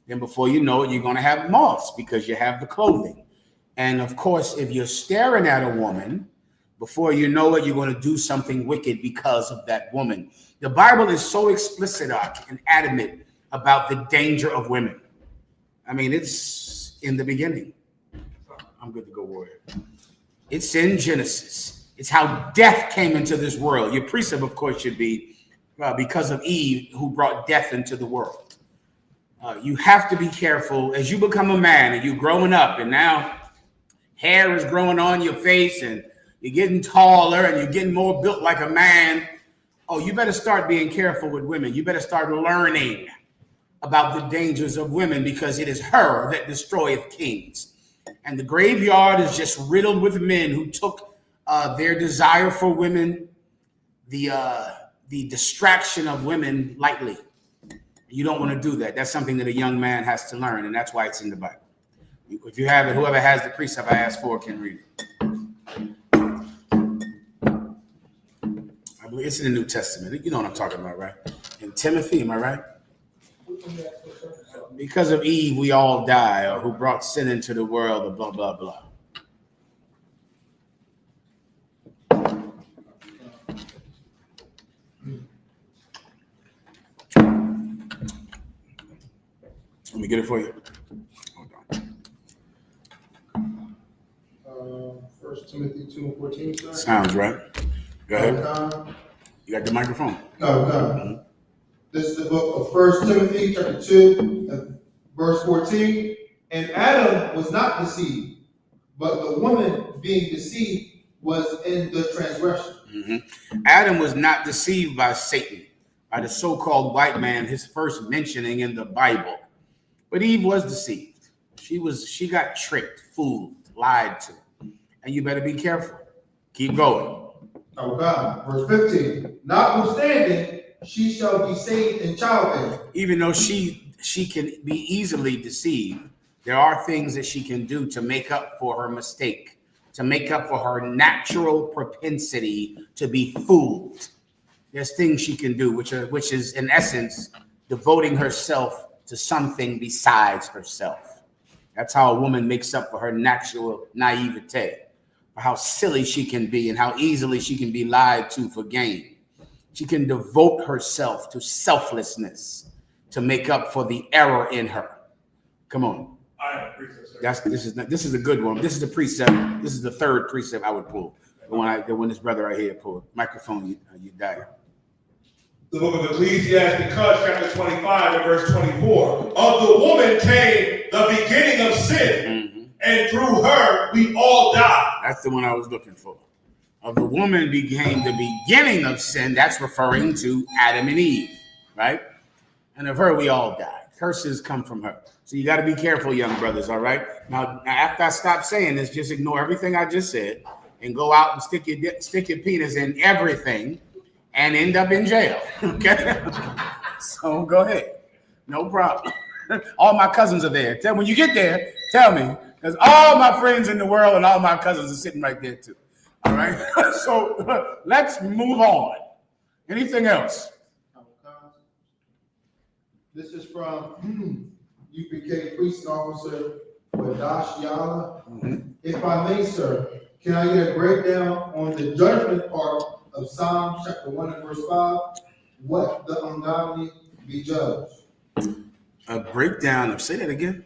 then before you know it, you're going to have moths because you have the clothing. And of course, if you're staring at a woman, before you know it, you're going to do something wicked because of that woman. The Bible is so explicit and adamant about the danger of women. I mean, it's in the beginning. I'm good to go, warrior. It's in Genesis. It's how death came into this world. Your precept, of course, should be because of Eve, who brought death into the world. You have to be careful as you become a man and you're growing up, and now hair is growing on your face and you're getting taller and you're getting more built like a man. Oh, you better start being careful with women. You better start learning about the dangers of women, because it is her that destroyeth kings. And the graveyard is just riddled with men who took their desire for women, the distraction of women lightly. You don't want to do that. That's something that a young man has to learn, and that's why it's in the Bible. If you have it, whoever has the precept I asked for can read it. I believe it's in the New Testament. You know what I'm talking about, right? In Timothy, am I right? Because of Eve, we all die, or who brought sin into the world, or blah, blah, blah. Let me get it for you. Hold on. 1 Timothy 2:14, sir. Sounds right. Go ahead. Okay. You got the microphone. Okay. This is the book of 1 Timothy chapter 2, and verse 14. And Adam was not deceived, but the woman being deceived was in the transgression. Adam was not deceived by Satan, by the so-called white man, his first mentioning in the Bible. But Eve was deceived. She got tricked, fooled, lied to. And you better be careful. Keep going. Oh God. Verse 15. Notwithstanding, she shall be saved in childbirth. Even though she can be easily deceived, there are things that she can do to make up for her mistake, to make up for her natural propensity to be fooled. There's things she can do, which is in essence devoting herself to something besides herself. That's how a woman makes up for her natural naivete, for how silly she can be and how easily she can be lied to for gain. She can devote herself to selflessness to make up for the error in her. Come on. I have a precept, sir. This is a good one. This is the precept. This is the third precept I would pull. The one this brother right here pulled. Microphone, you die. The book of Ecclesiastes, chapter 25 and verse 24. Of the woman came the beginning of sin, and through her we all die. That's the one I was looking for. Of the woman became the beginning of sin. That's referring to Adam and Eve, right? And of her we all die. Curses come from her. So you got to be careful, young brothers, all right? Now, after I stop saying this, just ignore everything I just said and go out and stick your penis in everything and end up in jail, okay? So go ahead. No problem. All my cousins are there. When you get there, tell me, because all my friends in the world and all my cousins are sitting right there too, all right? So let's move on. Anything else? This is from UPK Priest Officer Wadash Yala. If I may, sir, can I get a breakdown on the judgment part of Psalm chapter 1 and verse 5? What the ungodly be judged? A breakdown of, say that again.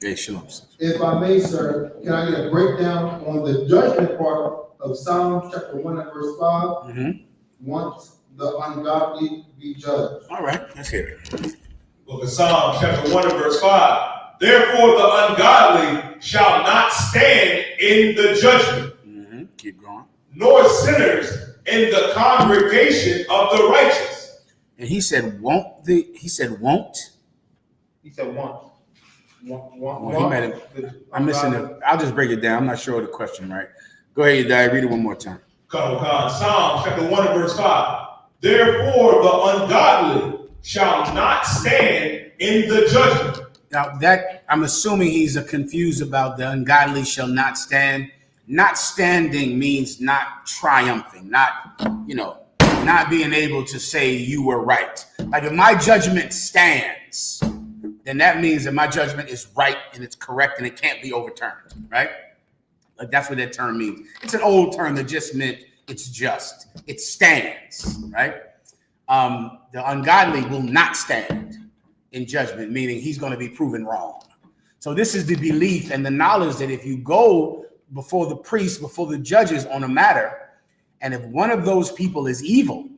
Hey, shalom. If I may, sir, can I get a breakdown on the judgment part of Psalm chapter 1 and verse 5? Once the ungodly be judged. All right, let's hear it. Book of Psalms, chapter 1 and verse 5. Therefore the ungodly shall not stand in the judgment. Keep going. Nor sinners in the congregation of the righteous. And he said, won't. He said, won't. He said once. I'm missing it. I'll just break it down. I'm not sure of the question, right? Go ahead, Dad. Read it one more time. Psalms, chapter 1 and verse 5. Therefore the ungodly shall not stand in the judgment. Now that I'm assuming he's confused about the ungodly shall not stand. Not standing means not triumphing, not being able to say you were right. Like if my judgment stands, then that means that my judgment is right and it's correct and it can't be overturned, right? Like that's what that term means. It's an old term that just meant it's just. It stands, right? The ungodly will not stand in judgment, meaning he's going to be proven wrong. So this is the belief and the knowledge that if you go before the priests, before the judges on a matter, and if one of those people is evil,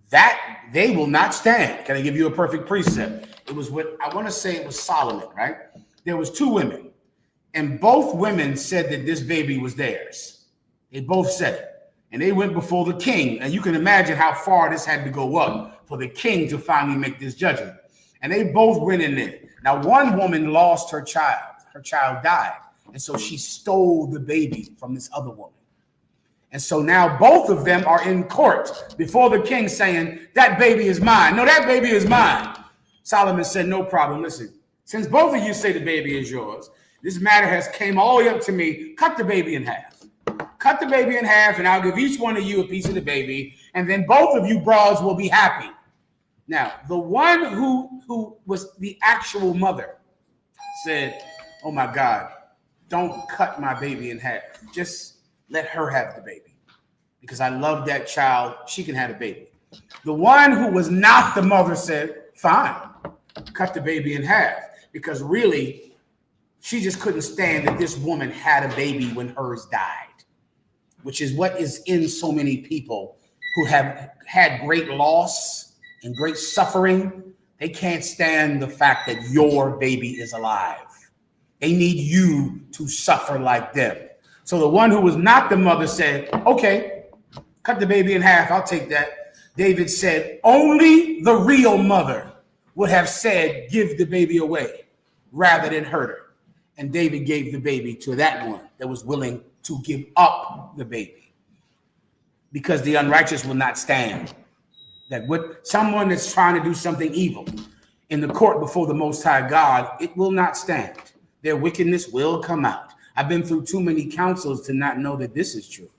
that they will not stand. Can I give you a perfect precept? It was what I want to say it was Solomon, right? There was two women, and both women said that this baby was theirs. They both said it. And they went before the king. And you can imagine how far this had to go up for the king to finally make this judgment. And they both went in there. Now, one woman lost her child. Her child died. And so she stole the baby from this other woman. And so now both of them are in court before the king saying, that baby is mine. No, that baby is mine. Solomon said, no problem. Listen, since both of you say the baby is yours, this matter has came all the way up to me. Cut the baby in half. Cut the baby in half, and I'll give each one of you a piece of the baby, and then both of you broads will be happy. Now, the one who was the actual mother said, oh my God, don't cut my baby in half. Just let her have the baby. Because I love that child. She can have a baby. The one who was not the mother said, fine, cut the baby in half. Because really, she just couldn't stand that this woman had a baby when hers died. Which is what is in so many people who have had great loss and great suffering. They can't stand the fact that your baby is alive. They need you to suffer like them. So the one who was not the mother said, okay, cut the baby in half. I'll take that. David said, only the real mother would have said, give the baby away rather than hurt her. And David gave the baby to that one that was willing to give up the baby, because the unrighteous will not stand. That what someone that's trying to do something evil in the court before the Most High God, it will not stand. Their wickedness will come out. I've been through too many councils to not know that this is true.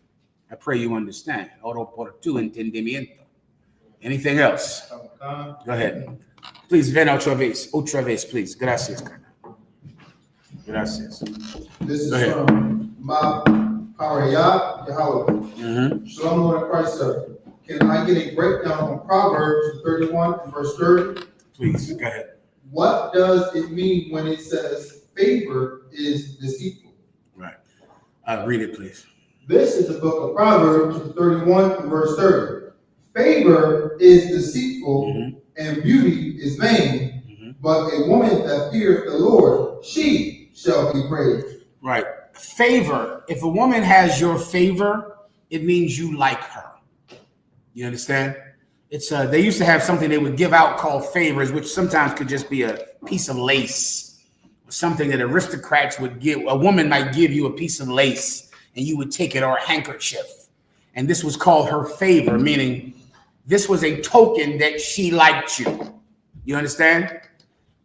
I pray you understand. Oro por tu entendimiento. Anything else? Go ahead. Please, ven otra vez, please. Gracias. Gracias. This is from Mahayaman, Yahweh. Shalom, Lord Christ, sir. Can I get a breakdown on Proverbs 31 and verse 30? Please, go ahead. what does it mean when it says favor is deceitful? Right. Read it, please. This is the book of Proverbs 31 and verse 30. Favor is deceitful and beauty is vain, but a woman that feareth the Lord, she shall be praised. Right. Favor. If a woman has your favor, it means you like her. You understand? It's they used to have something they would give out called favors, which sometimes could just be a piece of lace, something that aristocrats would give. A woman might give you a piece of lace and you would take it, or a handkerchief. And this was called her favor, meaning this was a token that she liked you. You understand?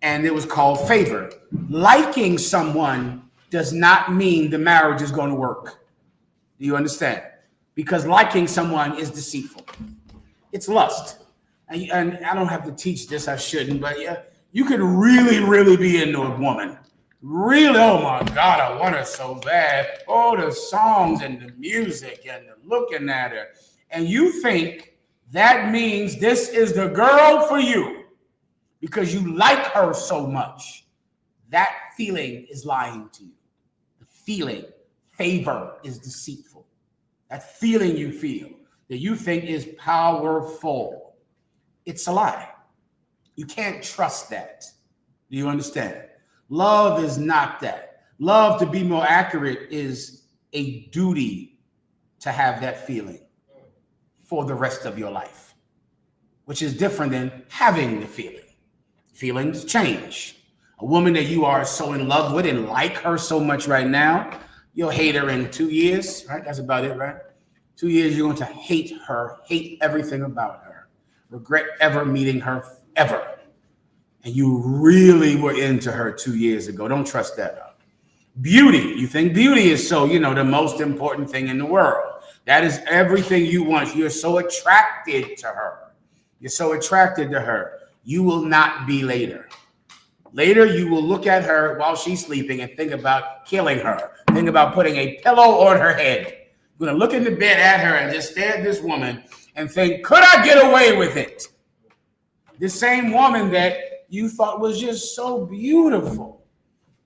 And it was called favor. Liking someone does not mean the marriage is going to work. Do you understand? Because liking someone is deceitful. It's lust. And I don't have to teach this, I shouldn't, but yeah, you could really, really be into a woman. Really, oh my God, I want her so bad. Oh, the songs and the music and the looking at her. And you think that means this is the girl for you because you like her so much. That feeling is lying to you. The feeling, favor, is deceitful. That feeling you feel that you think is powerful, it's a lie. You can't trust that. Do you understand? Love is not that. Love, to be more accurate, is a duty to have that feeling for the rest of your life, which is different than having the feeling. Feelings change. A woman that you are so in love with and like her so much right now, you'll hate her in 2 years, right? That's about it, right? 2 years, you're going to hate her, hate everything about her, regret ever meeting her, ever. And you really were into her 2 years ago. Don't trust that. Beauty. You think beauty is so, the most important thing in the world. That is everything you want. You're so attracted to her. You're so attracted to her. You will not be later. Later, you will look at her while she's sleeping and think about killing her. Think about putting a pillow on her head. You're going to look in the bed at her and just stare at this woman and think, could I get away with it? This same woman that you thought was just so beautiful.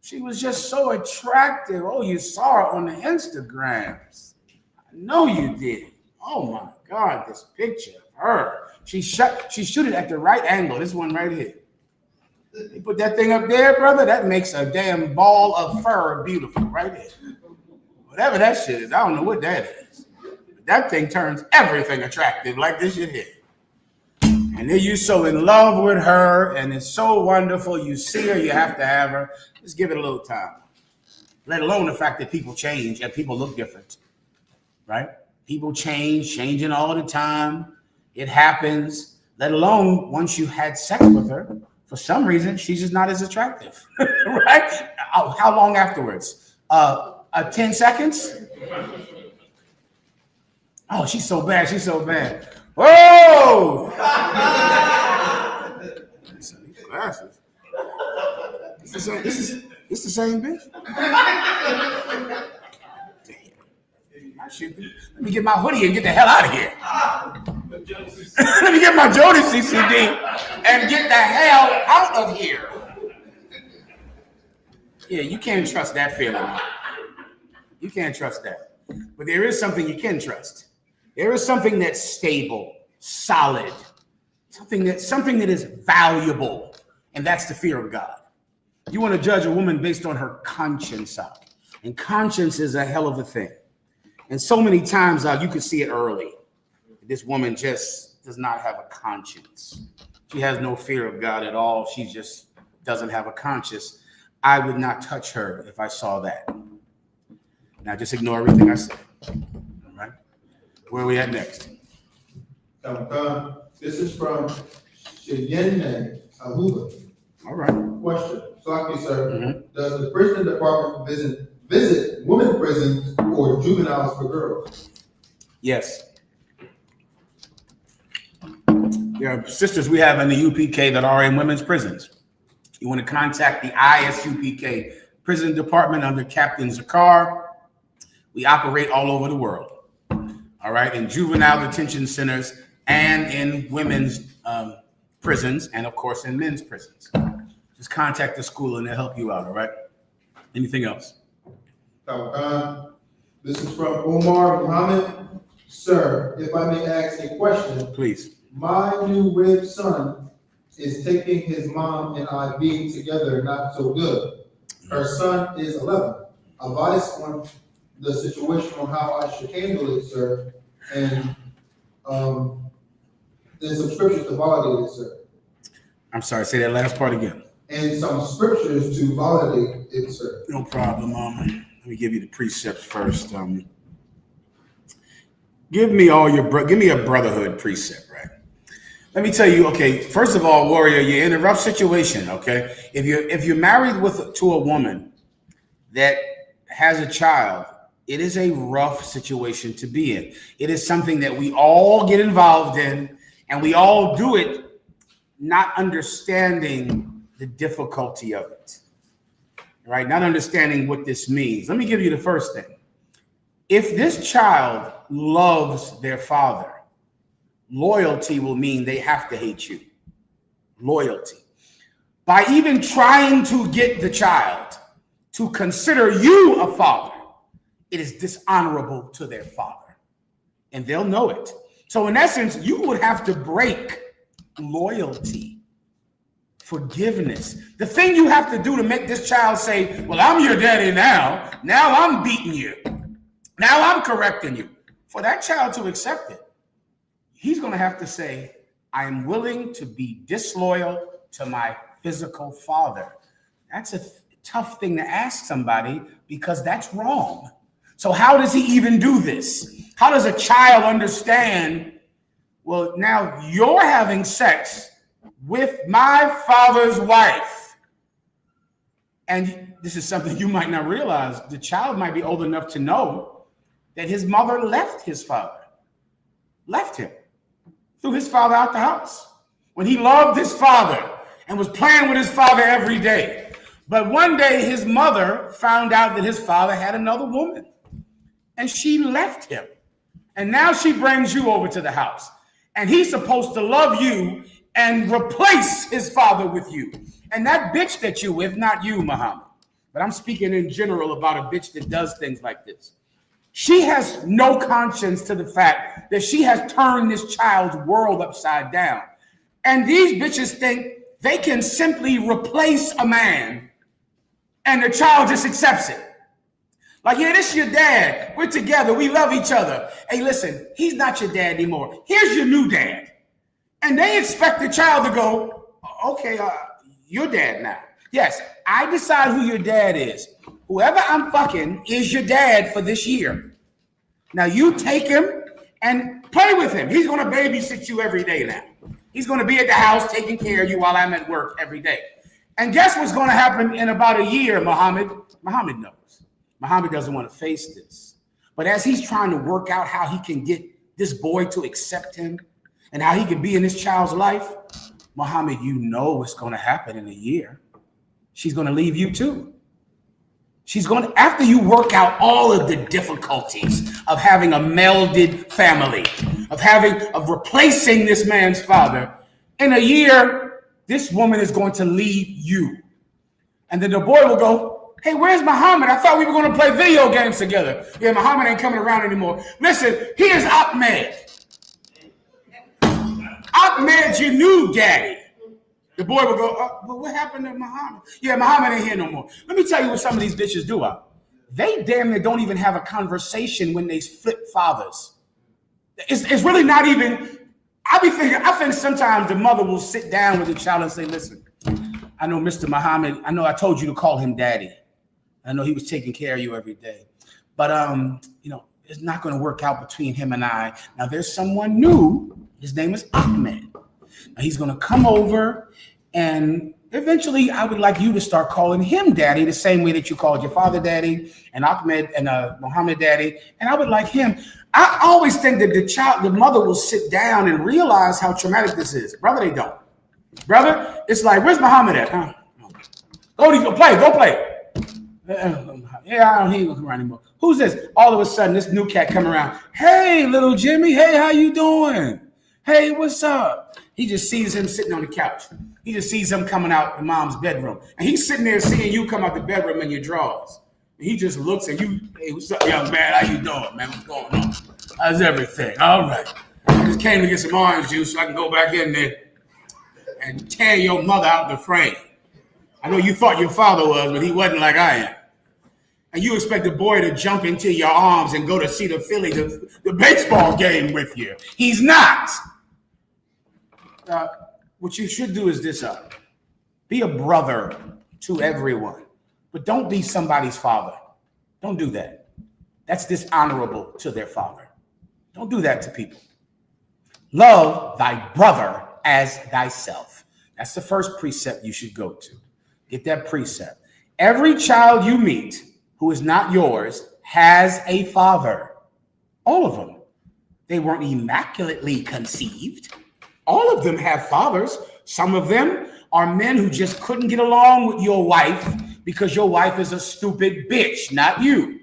She was just so attractive. Oh, you saw her on the Instagrams. I know you did. Oh my God, this picture of her. She shoot it at the right angle. This one right here. You put that thing up there, brother, that makes a damn ball of fur beautiful right there. Whatever that shit is, I don't know what that is. But that thing turns everything attractive like this shit here. And then you're so in love with her, and it's so wonderful. You see her, you have to have her. Just give it a little time. Let alone the fact that people change and people look different, right? People changing all the time. It happens. Let alone once you had sex with her, for some reason, she's just not as attractive, right? How long afterwards? 10 seconds? Oh, she's so bad. She's so bad. Whoa! Glasses. This the same bitch? Damn. Let me get my hoodie and get the hell out of here. Let me get my Jodeci CD and get the hell out of here. Yeah, you can't trust that feeling. You can't trust that. But there is something you can trust. There is something that's stable, solid, something that is valuable, and that's the fear of God. You want to judge a woman based on her conscience, and conscience is a hell of a thing. And so many times you can see it early. This woman just does not have a conscience. She has no fear of God at all. She just doesn't have a conscience. I would not touch her if I saw that. Now just ignore everything I said. All right? Where are we at next? This is from Sheyenne Ahuba. All right. Question. Salaki, sir. Does the prison department visit women prisons or juveniles for girls? Yes. There are sisters we have in the UPK that are in women's prisons. You want to contact the I.S.U.P.K prison department under Captain Zakar. We operate all over the world. All right, in juvenile detention centers and in women's prisons, and of course in men's prisons. Just contact the school and they'll help you out, all right? Anything else? This is from Omar Muhammad. Sir, if I may ask a question. Please. My new rib son is taking his mom and I being together not so good. Her son is 11. Advice on the situation on how I should handle it, sir. And there's some scriptures to validate it, sir. I'm sorry, say that last part again. And some scriptures to validate it, sir. No problem. Let me give you the precepts first. Give me a brotherhood precept, right? Let me tell you, okay, first of all, warrior, you're in a rough situation, okay? If you're married to a woman that has a child, it is a rough situation to be in. It is something that we all get involved in, and we all do it not understanding the difficulty of it, right? Not understanding what this means. Let me give you the first thing. If this child loves their father, loyalty will mean they have to hate you. Loyalty. By even trying to get the child to consider you a father, it is dishonorable to their father. And they'll know it. So in essence, you would have to break loyalty, forgiveness. The thing you have to do to make this child say, well, I'm your daddy now. Now I'm beating you. Now I'm correcting you. For that child to accept it, he's going to have to say, I am willing to be disloyal to my physical father. That's a tough thing to ask somebody because that's wrong. So how does he even do this? How does a child understand, well, now you're having sex with my father's wife? And this is something you might not realize. The child might be old enough to know that his mother left his father, left him, threw his father out the house when he loved his father and was playing with his father every day. But one day his mother found out that his father had another woman and she left him. And now she brings you over to the house and he's supposed to love you and replace his father with you. And that bitch that you're with, not you, Muhammad, but I'm speaking in general about a bitch that does things like this. She has no conscience to the fact that she has turned this child's world upside down. And these bitches think they can simply replace a man and the child just accepts it. Like, yeah, this is your dad. We're together. We love each other. Hey, listen, he's not your dad anymore. Here's your new dad. And they expect the child to go, okay, your dad now. Yes, I decide who your dad is. Whoever I'm fucking is your dad for this year. Now you take him and play with him. He's going to babysit you every day now. He's going to be at the house taking care of you while I'm at work every day. And guess what's going to happen in about a year, Muhammad? Muhammad knows. Muhammad doesn't want to face this. But as he's trying to work out how he can get this boy to accept him and how he can be in this child's life, Muhammad, you know what's going to happen in a year. She's going to leave you too. She's going to, after you work out all of the difficulties of having a melded family, of replacing this man's father, in a year, this woman is going to leave you. And then the boy will go, hey, where's Muhammad? I thought we were going to play video games together. Yeah, Muhammad ain't coming around anymore. Listen, here's Ahmed. Ahmed's your new daddy. The boy will go, but what happened to Muhammad? Yeah, Muhammad ain't here no more. Let me tell you what some of these bitches do. They damn near don't even have a conversation when they flip fathers. It's really not even, I think sometimes the mother will sit down with the child and say, listen, I know Mr. Muhammad, I know I told you to call him daddy. I know he was taking care of you every day. But, it's not going to work out between him and I. Now, there's someone new. His name is Ahmed. Now, he's going to come over, and eventually I would like you to start calling him daddy the same way that you called your father daddy and Ahmed and Muhammad daddy. And I would like him. I always think that the mother will sit down and realize how traumatic this is. Brother, they don't. Brother, it's like, where's Muhammad at? Huh? Go play. Yeah, I don't hear him come around anymore. Who's this? All of a sudden, this new cat come around. Hey, little Jimmy. Hey, how you doing? Hey, what's up? He just sees him sitting on the couch. He just sees them coming out the mom's bedroom. And he's sitting there seeing you come out the bedroom in your drawers. And he just looks at you. Hey, what's up, young man? How you doing, man? What's going on? How's everything? All right. I just came to get some orange juice so I can go back in there and tear your mother out the frame. I know you thought your father was, but he wasn't like I am. And you expect the boy to jump into your arms and go to see the Phillies, the baseball game with you. He's not. What you should do is this. Be a brother to everyone, but don't be somebody's father. Don't do that. That's dishonorable to their father. Don't do that to people. Love thy brother as thyself. That's the first precept you should go to. Get that precept. Every child you meet who is not yours has a father. All of them. They weren't immaculately conceived. All of them have fathers. Some of them are men who just couldn't get along with your wife because your wife is a stupid bitch, not you.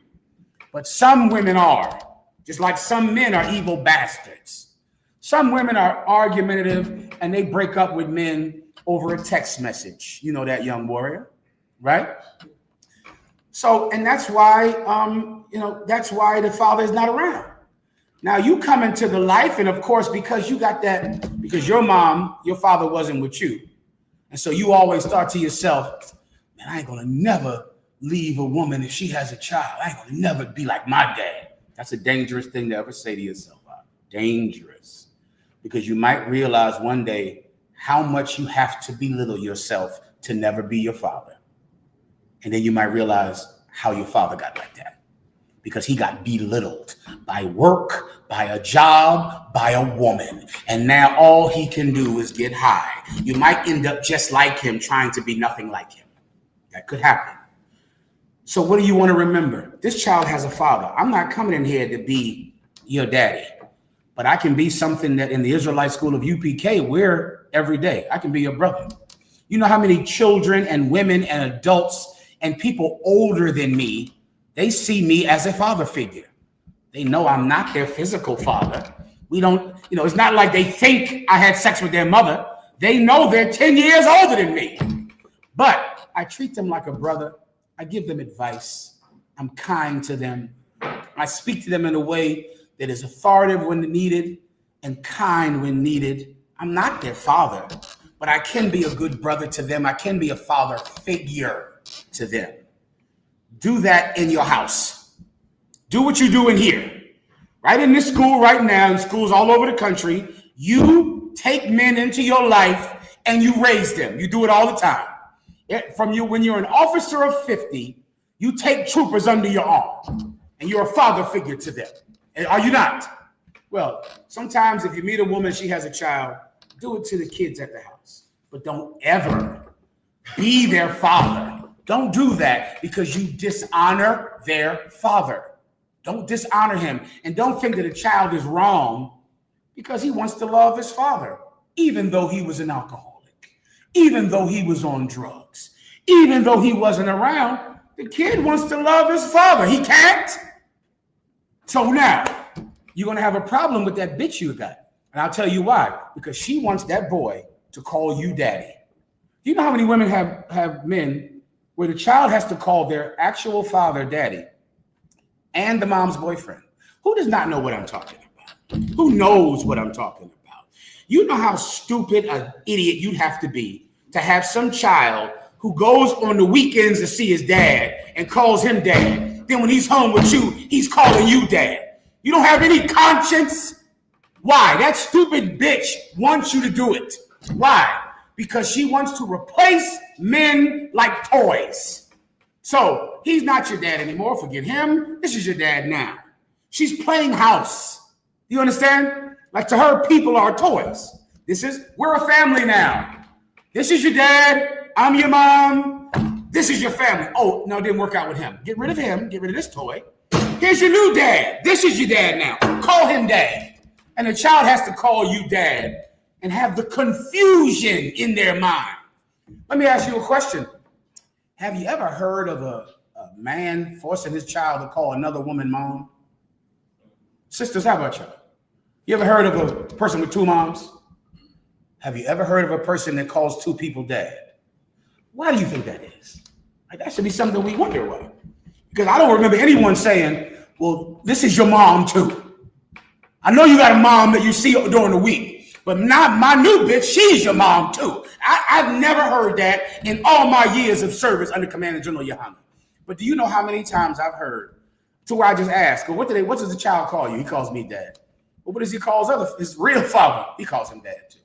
But some women are, just like some men are evil bastards. Some women are argumentative and they break up with men over a text message. You know that, young warrior, right? So, and that's why, that's why the father is not around. Now you come into the life, and of course, because you got that, because your father wasn't with you. And so you always thought to yourself, man, I ain't gonna never leave a woman if she has a child. I ain't gonna never be like my dad. That's a dangerous thing to ever say to yourself. Dangerous. Because you might realize one day how much you have to belittle yourself to never be your father. And then you might realize how your father got like that. Because he got belittled by work, by a job, by a woman. And now all he can do is get high. You might end up just like him, trying to be nothing like him. That could happen. So what do you want to remember? This child has a father. I'm not coming in here to be your daddy. But I can be something that in the Israelite school of UPK, we're every day. I can be your brother. You know how many children and women and adults and people older than me, they see me as a father figure. They know I'm not their physical father. We don't, it's not like they think I had sex with their mother. They know they're 10 years older than me. But I treat them like a brother. I give them advice. I'm kind to them. I speak to them in a way that is authoritative when needed and kind when needed. I'm not their father, but I can be a good brother to them. I can be a father figure to them. Do that in your house. Do what you do in here. Right in this school right now, in schools all over the country, you take men into your life and you raise them. You do it all the time. When you're an officer of 50, you take troopers under your arm and you're a father figure to them. Are you not? Well, sometimes if you meet a woman, she has a child, do it to the kids at the house. But don't ever be their father. Don't do that because you dishonor their father. Don't dishonor him. And don't think that a child is wrong because he wants to love his father, even though he was an alcoholic, even though he was on drugs, even though he wasn't around. The kid wants to love his father. He can't. So now you're going to have a problem with that bitch you got. And I'll tell you why. Because she wants that boy to call you daddy. Do you know how many women have men where the child has to call their actual father daddy and the mom's boyfriend? Who does not know what I'm talking about? Who knows what I'm talking about? You know how stupid an idiot you'd have to have some child who goes on the weekends to see his dad and calls him dad. Then when he's home with you, he's calling you dad. You don't have any conscience. Why? That stupid bitch wants you to do it. Why? Because she wants to replace men like toys. So he's not your dad anymore. Forget him. This is your dad now. She's playing house. You understand? Like to her, people are toys. We're a family now. This is your dad. I'm your mom. This is your family. Oh, no, it didn't work out with him. Get rid of him. Get rid of this toy. Here's your new dad. This is your dad now. Call him dad. And the child has to call you dad and have the confusion in their mind. Let me ask you a question. Have you ever heard of a man forcing his child to call another woman mom? Sisters, how about you? You ever heard of a person with two moms? Have you ever heard of a person that calls two people dad? Why do you think that is? Like, that should be something we wonder about. Because I don't remember anyone saying, well, this is your mom too. I know you got a mom that you see during the week, but not my new bitch, she's your mom too. I've never heard that in all my years of service under Commander General YAHANNA. But do you know how many times I've heard to where I just ask, well, what does the child call you? He calls me dad. Well, what does he call his real father? He calls him dad too.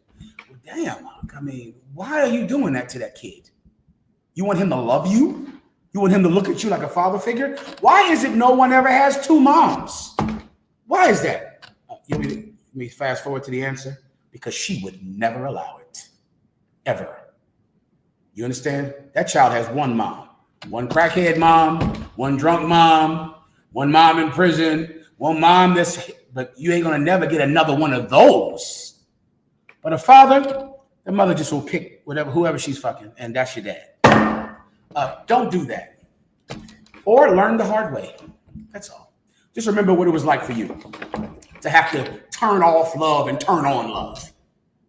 Well, damn, I mean, why are you doing that to that kid? You want him to love you? You want him to look at you like a father figure? Why is it no one ever has two moms? Why is that? You want me to fast forward to the answer? Because she would never allow it. Ever. You understand? That child has one mom. One crackhead mom, one drunk mom, one mom in prison, one mom but you ain't gonna never get another one of those. But a father, the mother just will pick whoever she's fucking, and that's your dad. Don't do that. Or learn the hard way. That's all. Just remember what it was like for you to have to turn off love and turn on love,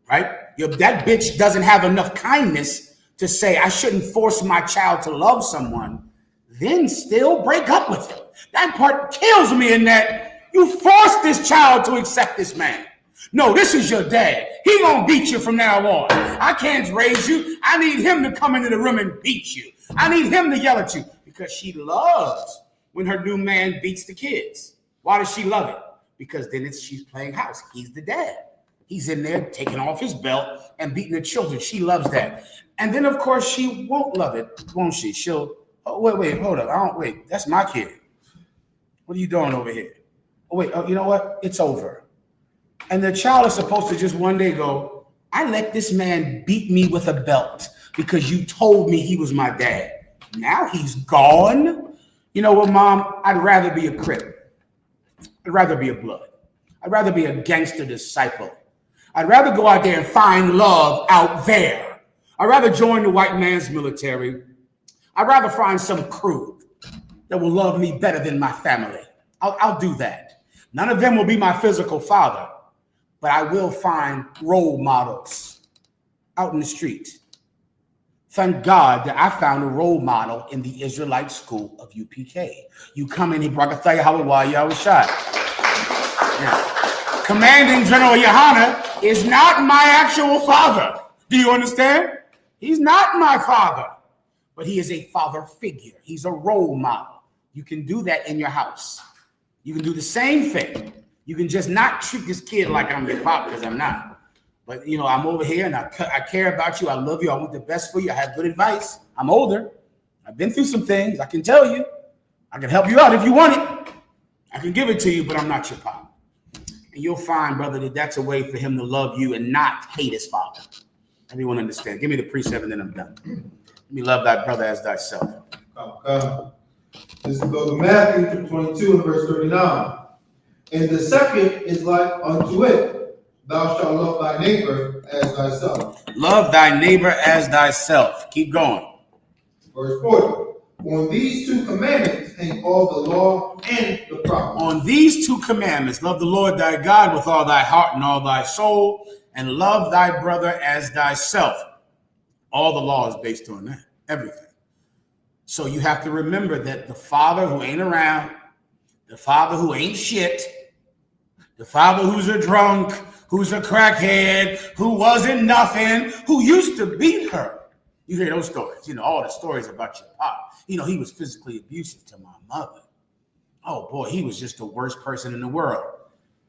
right? That bitch doesn't have enough kindness to say, I shouldn't force my child to love someone, then still break up with him. That part kills me in that you forced this child to accept this man. No, this is your dad. He gonna beat you from now on. I can't raise you. I need him to come into the room and beat you. I need him to yell at you, because she loves when her new man beats the kids. Why does she love it? Because then she's playing house. He's the dad. He's in there taking off his belt and beating the children. She loves that. And then, of course, she won't love it, won't she? She'll, oh, wait, hold up. That's my kid. What are you doing over here? Oh, wait, you know what? It's over. And the child is supposed to just one day go, I let this man beat me with a belt because you told me he was my dad. Now he's gone. You know what, Mom? I'd rather be a Crip. I'd rather be a Blood. I'd rather be a gangster disciple. I'd rather go out there and find love out there. I'd rather join the white man's military. I'd rather find some crew that will love me better than my family. I'll do that. None of them will be my physical father, but I will find role models out in the street. Thank God that I found a role model in the Israelite school of UPK. You come in, he brakataya hawawaya awashai. Commanding General YAHANNA is not my actual father. Do you understand? He's not my father, but he is a father figure. He's a role model. You can do that in your house. You can do the same thing. You can just not treat this kid like I'm your pop, because I'm not. But, you know, I'm over here and I care about you. I love you. I want the best for you. I have good advice. I'm older. I've been through some things. I can tell you. I can help you out if you want it. I can give it to you, but I'm not your pop. And you'll find, brother, that that's a way for him to love you and not hate his father. Everyone understand? Give me the precept and then I'm done. Let me love thy brother as thyself. This is the book of Matthew 22 and verse 39. And the second is like unto it, thou shalt love thy neighbor as thyself. Love thy neighbor as thyself. Keep going. Verse 40. On these two commandments hang all the law and the prophets. On these two commandments, love the Lord thy God with all thy heart and all thy soul, and love thy brother as thyself. All the law is based on that. Everything. So you have to remember that the father who ain't around, the father who ain't shit, the father who's a drunk, who's a crackhead, who wasn't nothing, who used to beat her. You hear those stories, you know, all the stories about your pop. You know, he was physically abusive to my mother. Oh boy, he was just the worst person in the world.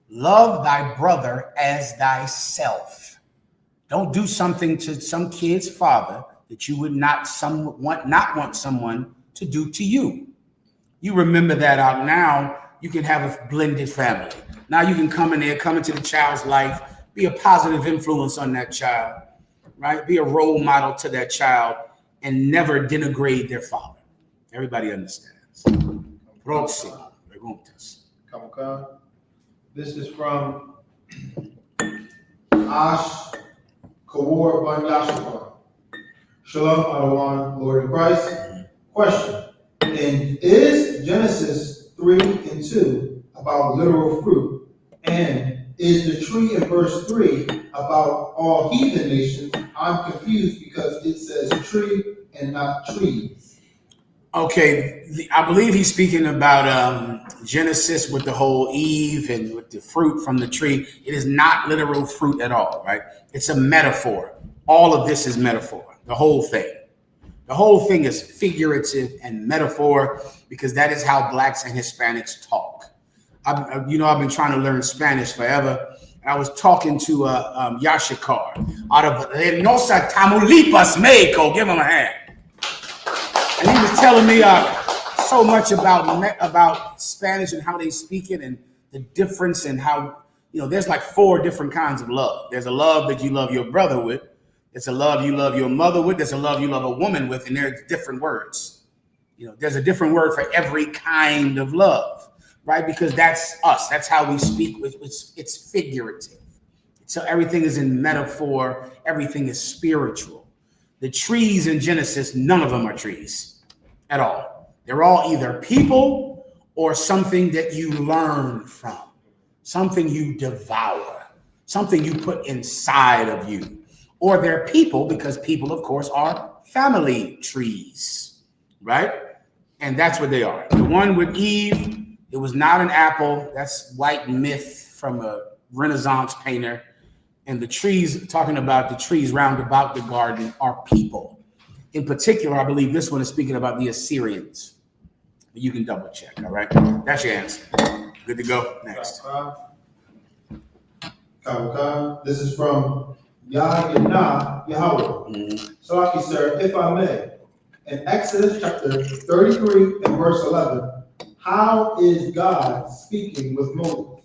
Love thy brother as thyself. Don't do something to some kid's father that you would not want someone to do to you. You remember that out now, you can have a blended family. Now you can come in there, come into the child's life, be a positive influence on that child, right? Be a role model to that child and never denigrate their father. Everybody understands. Próximo. Preguntas. This is from I.S.U.P.K. Shalom, Adawan, Lord in Christ. Question. And is Genesis 3 and 2 about literal fruit? And is the tree in verse 3 about all heathen nations? I'm confused because it says tree and not trees. Okay, I believe he's speaking about Genesis with the whole Eve and with the fruit from the tree. It is not literal fruit at all, right? It's a metaphor. All of this is metaphor, the whole thing. The whole thing is figurative and metaphor because that is how blacks and Hispanics talk. I've been trying to learn Spanish forever. And I was talking to Yashikar out of Reynosa, Tamaulipas, Mexico. Give him a hand. And he was telling me so much about Spanish and how they speak it and the difference and how, there's like 4 different kinds of love. There's a love that you love your brother with. There's a love you love your mother with. There's a love you love a woman with. And there's different words. There's a different word for every kind of love, right? Because that's us. That's how we speak. It's figurative. So everything is in metaphor. Everything is spiritual. The trees in Genesis, none of them are trees at all. They're all either people or something that you learn from, something you devour, something you put inside of you. Or they're people because people, of course, are family trees, right? And that's what they are. The one with Eve, it was not an apple. That's white myth from a Renaissance painter. And the trees, talking about the trees round about the garden, are people. In particular, I believe this one is speaking about the Assyrians. You can double check, all right? That's your answer. Good to go. Next. This is from YAHANNA, Yahweh. Salaki, sir, if I may. In Exodus chapter 33 and verse 11, how is God speaking with Moses?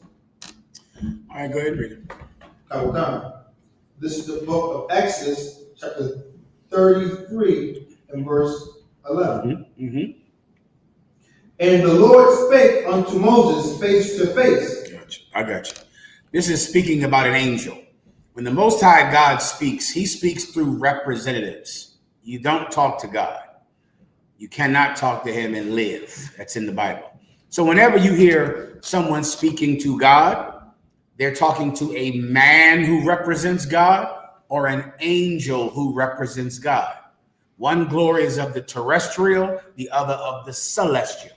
All right, go ahead and read it. This is the book of Exodus, chapter 33 and verse 11. And the Lord spake unto Moses face to face. I got you. This is speaking about an angel. When the Most High God speaks, he speaks through representatives. You don't talk to God. You cannot talk to him and live. That's in the Bible. So whenever you hear someone speaking to God, they're talking to a man who represents God or an angel who represents God. One glory is of the terrestrial, the other of the celestial,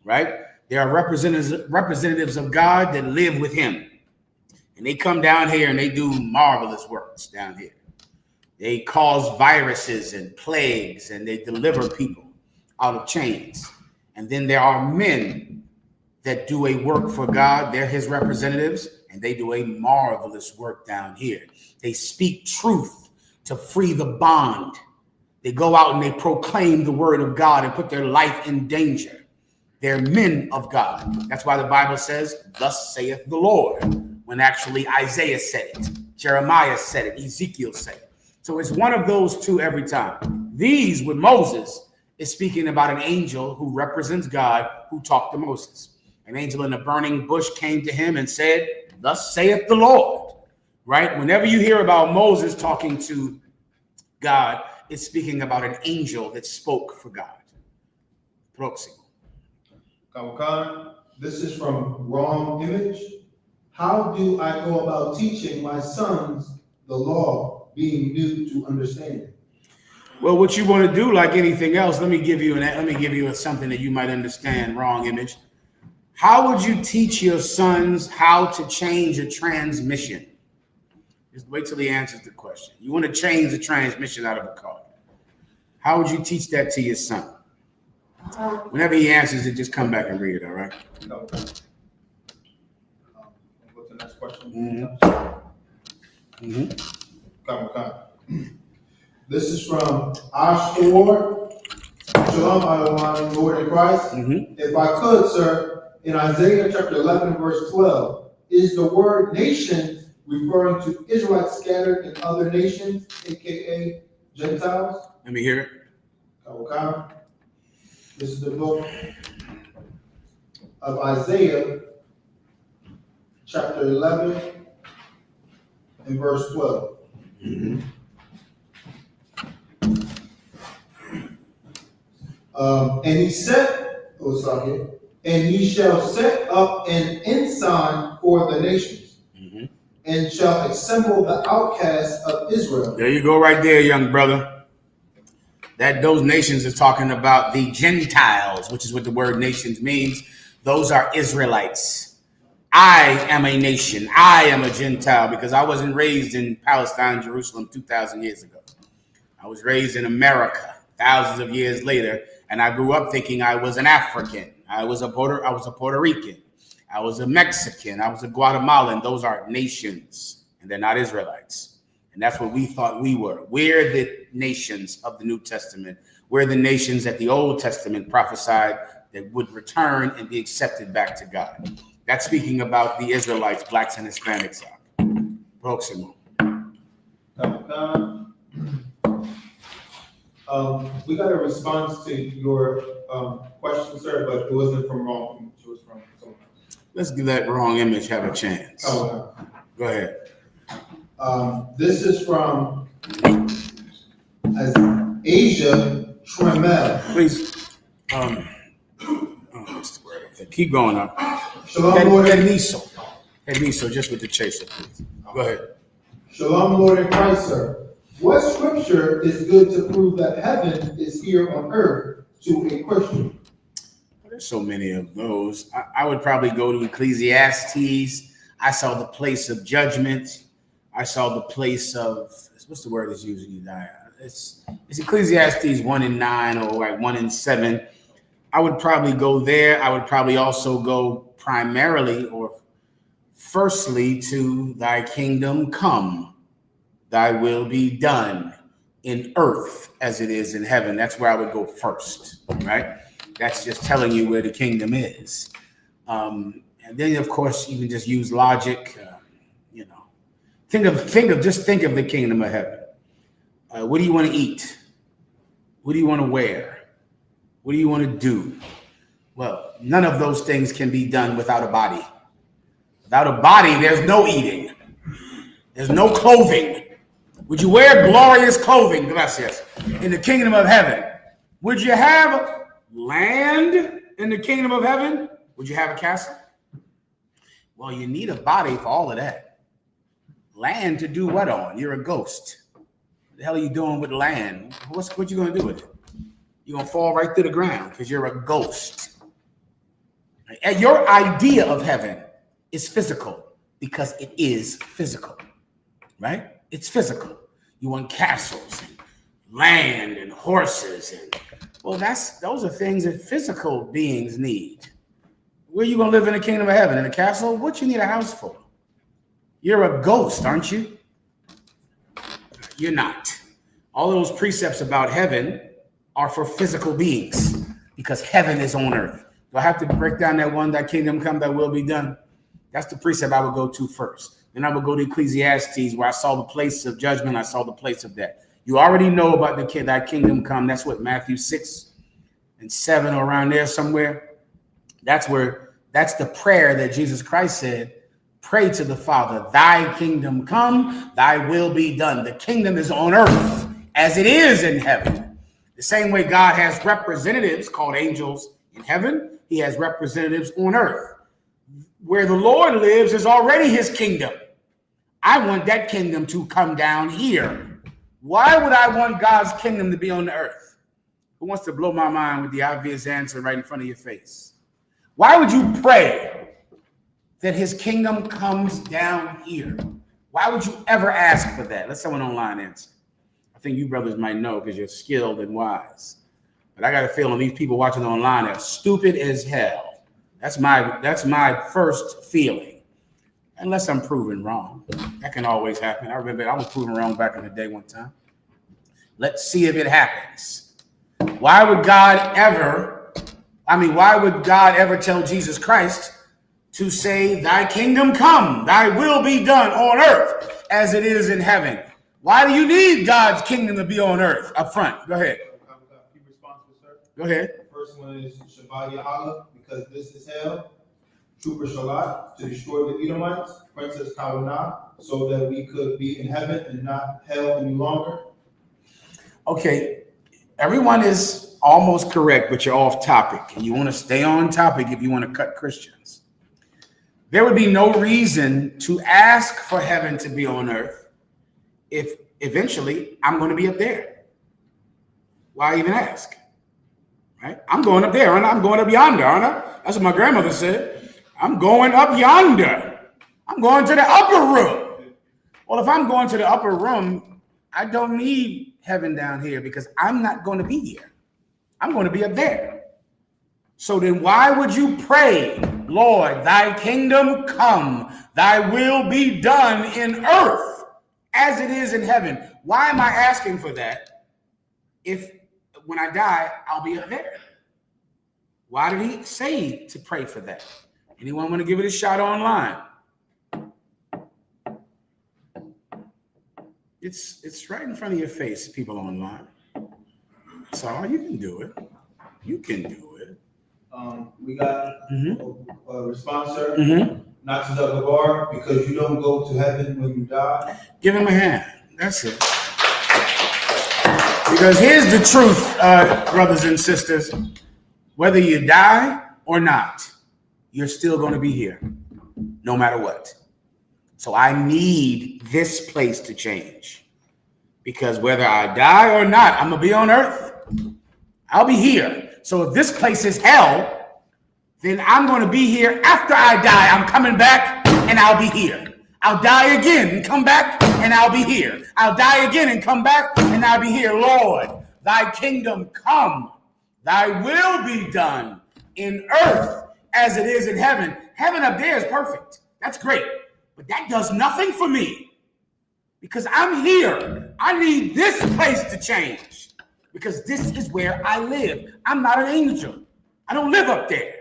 right? There are representatives of God that live with him. And they come down here and they do marvelous works down here. They cause viruses and plagues and they deliver people out of chains. And then there are men that do a work for God. They're his representatives. And they do a marvelous work down here. They speak truth to free the bond. They go out and they proclaim the word of God and put their life in danger. They're men of God. That's why the Bible says, thus saith the Lord, when actually Isaiah said it, Jeremiah said it, Ezekiel said it. So it's one of those two every time. These with Moses is speaking about an angel who represents God who talked to Moses. An angel in a burning bush came to him and said, thus saith the Lord, right? Whenever you hear about Moses talking to God, it's speaking about an angel that spoke for God. Próximo. This is from Wrong Image. How do I go about teaching my sons the law, being new to understanding? Well, what you want to do, like anything else, let me give you something that you might understand. Wrong Image. How would you teach your sons how to change a transmission? Just wait till he answers the question. You want to change the transmission out of a car. How would you teach that to your son? Whenever he answers it, just come back and read it, all right? No. Go to the next question. This is from I.S.U.P.K. Shalom, Mahayaman, Lord in Christ. If I could, sir, in Isaiah chapter 11, verse 12, is the word nations referring to Israelites scattered in other nations, aka Gentiles? Let me hear it. This is the book of Isaiah, chapter 11, and verse 12. And he said, and he shall set up an ensign for the nations. and shall assemble the outcasts of Israel. There you go right there, young brother. That those nations are talking about the Gentiles, which is what the word nations means. Those are Israelites. I am a nation. I am a Gentile because I wasn't raised in Palestine, Jerusalem 2,000 years ago. I was raised in America thousands of years later, and I grew up thinking I was an African. I was a Puerto Rican. I was a Mexican. I was a Guatemalan. Those are nations, and they're not Israelites. And that's what we thought we were. We're the nations of the New Testament. We're the nations that the Old Testament prophesied that would return and be accepted back to God. That's speaking about the Israelites, blacks and Hispanics. Próximo. We got a response to your question, sir, but it wasn't from wrong. It was from someone else. Let's give that wrong image have a chance. Oh, Go ahead. This is from Asia Tremel. Please. What's the word? Keep going up. Shalom, Lord. Permiso, just with the chaser, please. Go ahead. Shalom, Lord in Christ, sir. What scripture is good to prove that heaven is here on earth to a Christian? There's so many of those. I would probably go to Ecclesiastes. I saw the place of judgment. I saw the place of, what's the word that's usually there? It's Ecclesiastes 1:9 or like 1:7. I would probably go there. I would probably also go primarily or firstly to thy kingdom come, thy will be done in earth as it is in heaven. That's where I would go first, right? That's just telling you where the kingdom is. And then, of course, you can just use logic. Think of the kingdom of heaven. What do you want to eat? What do you want to wear? What do you want to do? Well, none of those things can be done without a body. Without a body, there's no eating. There's no clothing. Would you wear glorious clothing, gracias, in the kingdom of heaven? Would you have land in the kingdom of heaven? Would you have a castle? Well, you need a body for all of that. Land to do what on? You're a ghost. What the hell are you doing with land? What you going to do with it? You're going to fall right through the ground because you're a ghost. And your idea of heaven is physical because it is physical, right? It's physical. You want castles and land and horses. Well, those are things that physical beings need. Where are you going to live in the kingdom of heaven? In a castle? What you need a house for? You're a ghost, aren't you? You're not. All those precepts about heaven are for physical beings because heaven is on earth. Do I have to break down that one, that kingdom come, that will be done? That's the precept I would go to first. Then I would go to Ecclesiastes where I saw the place of judgment. I saw the place of death. You already know about that kingdom come. That's what Matthew 6 and 7 or around there somewhere. That's the prayer that Jesus Christ said. Pray to the Father, thy kingdom come, thy will be done. The kingdom is on earth as it is in heaven. The same way God has representatives called angels in heaven, he has representatives on earth. Where the Lord lives is already his kingdom. I want that kingdom to come down here. Why would I want God's kingdom to be on the earth? Who wants to blow my mind with the obvious answer right in front of your face? Why would you pray that his kingdom comes down here? Why would you ever ask for that? Let someone online answer. I think you brothers might know because you're skilled and wise. But I got a feeling these people watching online are stupid as hell. That's my first feeling. Unless I'm proven wrong. That can always happen. I remember I was proven wrong back in the day one time. Let's see if it happens. Why would God ever tell Jesus Christ to say, thy kingdom come, thy will be done on earth as it is in heaven? Why do you need God's kingdom to be on earth? Up front, go ahead. I've got a few responses, sir. Go ahead. The first one is Shabbat Yahala, because this is hell. Trooper Shalat, to destroy the Edomites. Princess Kavanah, so that we could be in heaven and not hell any longer. Okay, everyone is almost correct, but you're off topic. And you want to stay on topic if you want to cut Christians. There would be no reason to ask for heaven to be on earth if eventually I'm going to be up there. Why even ask? Right? I'm going up there, aren't I? I'm going up yonder, aren't I? That's what my grandmother said. I'm going up yonder. I'm going to the upper room. Well, if I'm going to the upper room, I don't need heaven down here because I'm not going to be here. I'm going to be up there. So then why would you pray, Lord, thy kingdom come, thy will be done in earth as it is in heaven? Why am I asking for that if when I die, I'll be up there? Why did he say to pray for that? Anyone want to give it a shot online? It's right in front of your face, people online. So you can do it. You can do it. We got a response, sir. Not to the bar because you don't go to heaven when you die. Give him a hand. That's it. Because here's the truth, brothers and sisters. Whether you die or not, you're still going to be here, no matter what. So I need this place to change. Because whether I die or not, I'm going to be on earth. I'll be here. So if this place is hell, then I'm going to be here after I die. I'm coming back and I'll be here. I'll die again and come back and I'll be here. I'll die again and come back and I'll be here. Lord, thy kingdom come. Thy will be done in earth as it is in heaven. Heaven up there is perfect. That's great. But that does nothing for me because I'm here. I need this place to change because this is where I live. I'm not an angel. I don't live up there.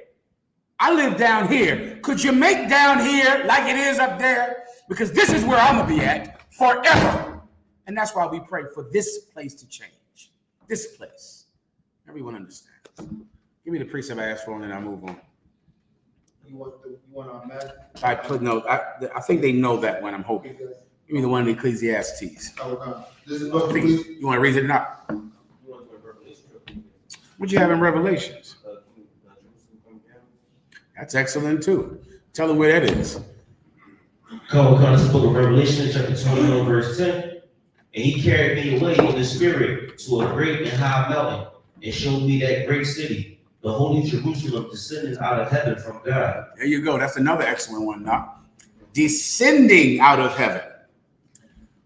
I live down here. Could you make down here like it is up there? Because this is where I'm going to be at forever. And that's why we pray for this place to change. This place. Everyone understands. Give me the precept I asked for, and then I move on. You want our math? I put no. I think they know that one. I'm hoping. Give me the one in Ecclesiastes. This is book of You want to read it now? What you have in Revelations? That's excellent too. Tell them where that is. Come to the book of Revelation, chapter 21, verse 10. And he carried me away in the spirit to a great and high mountain, and showed me that great city, the holy Jerusalem, descending out of heaven from God. There you go. That's another excellent one now. Descending out of heaven.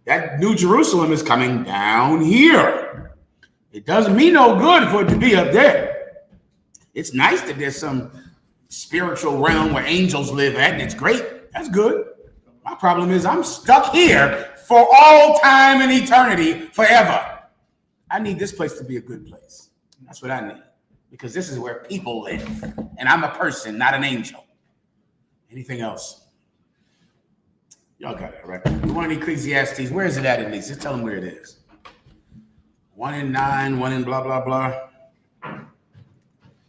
That New Jerusalem is coming down here. It doesn't mean no good for it to be up there. It's nice that there's some spiritual realm where angels live at, and it's great. That's good. My problem is I'm stuck here for all time and eternity, forever. I need this place to be a good place. That's what I need. Because this is where people live. And I'm a person, not an angel. Anything else? Y'all got it, right? The one in Ecclesiastes, where is it at least? Just tell them where it is. 1 in 9, 1 in blah, blah, blah.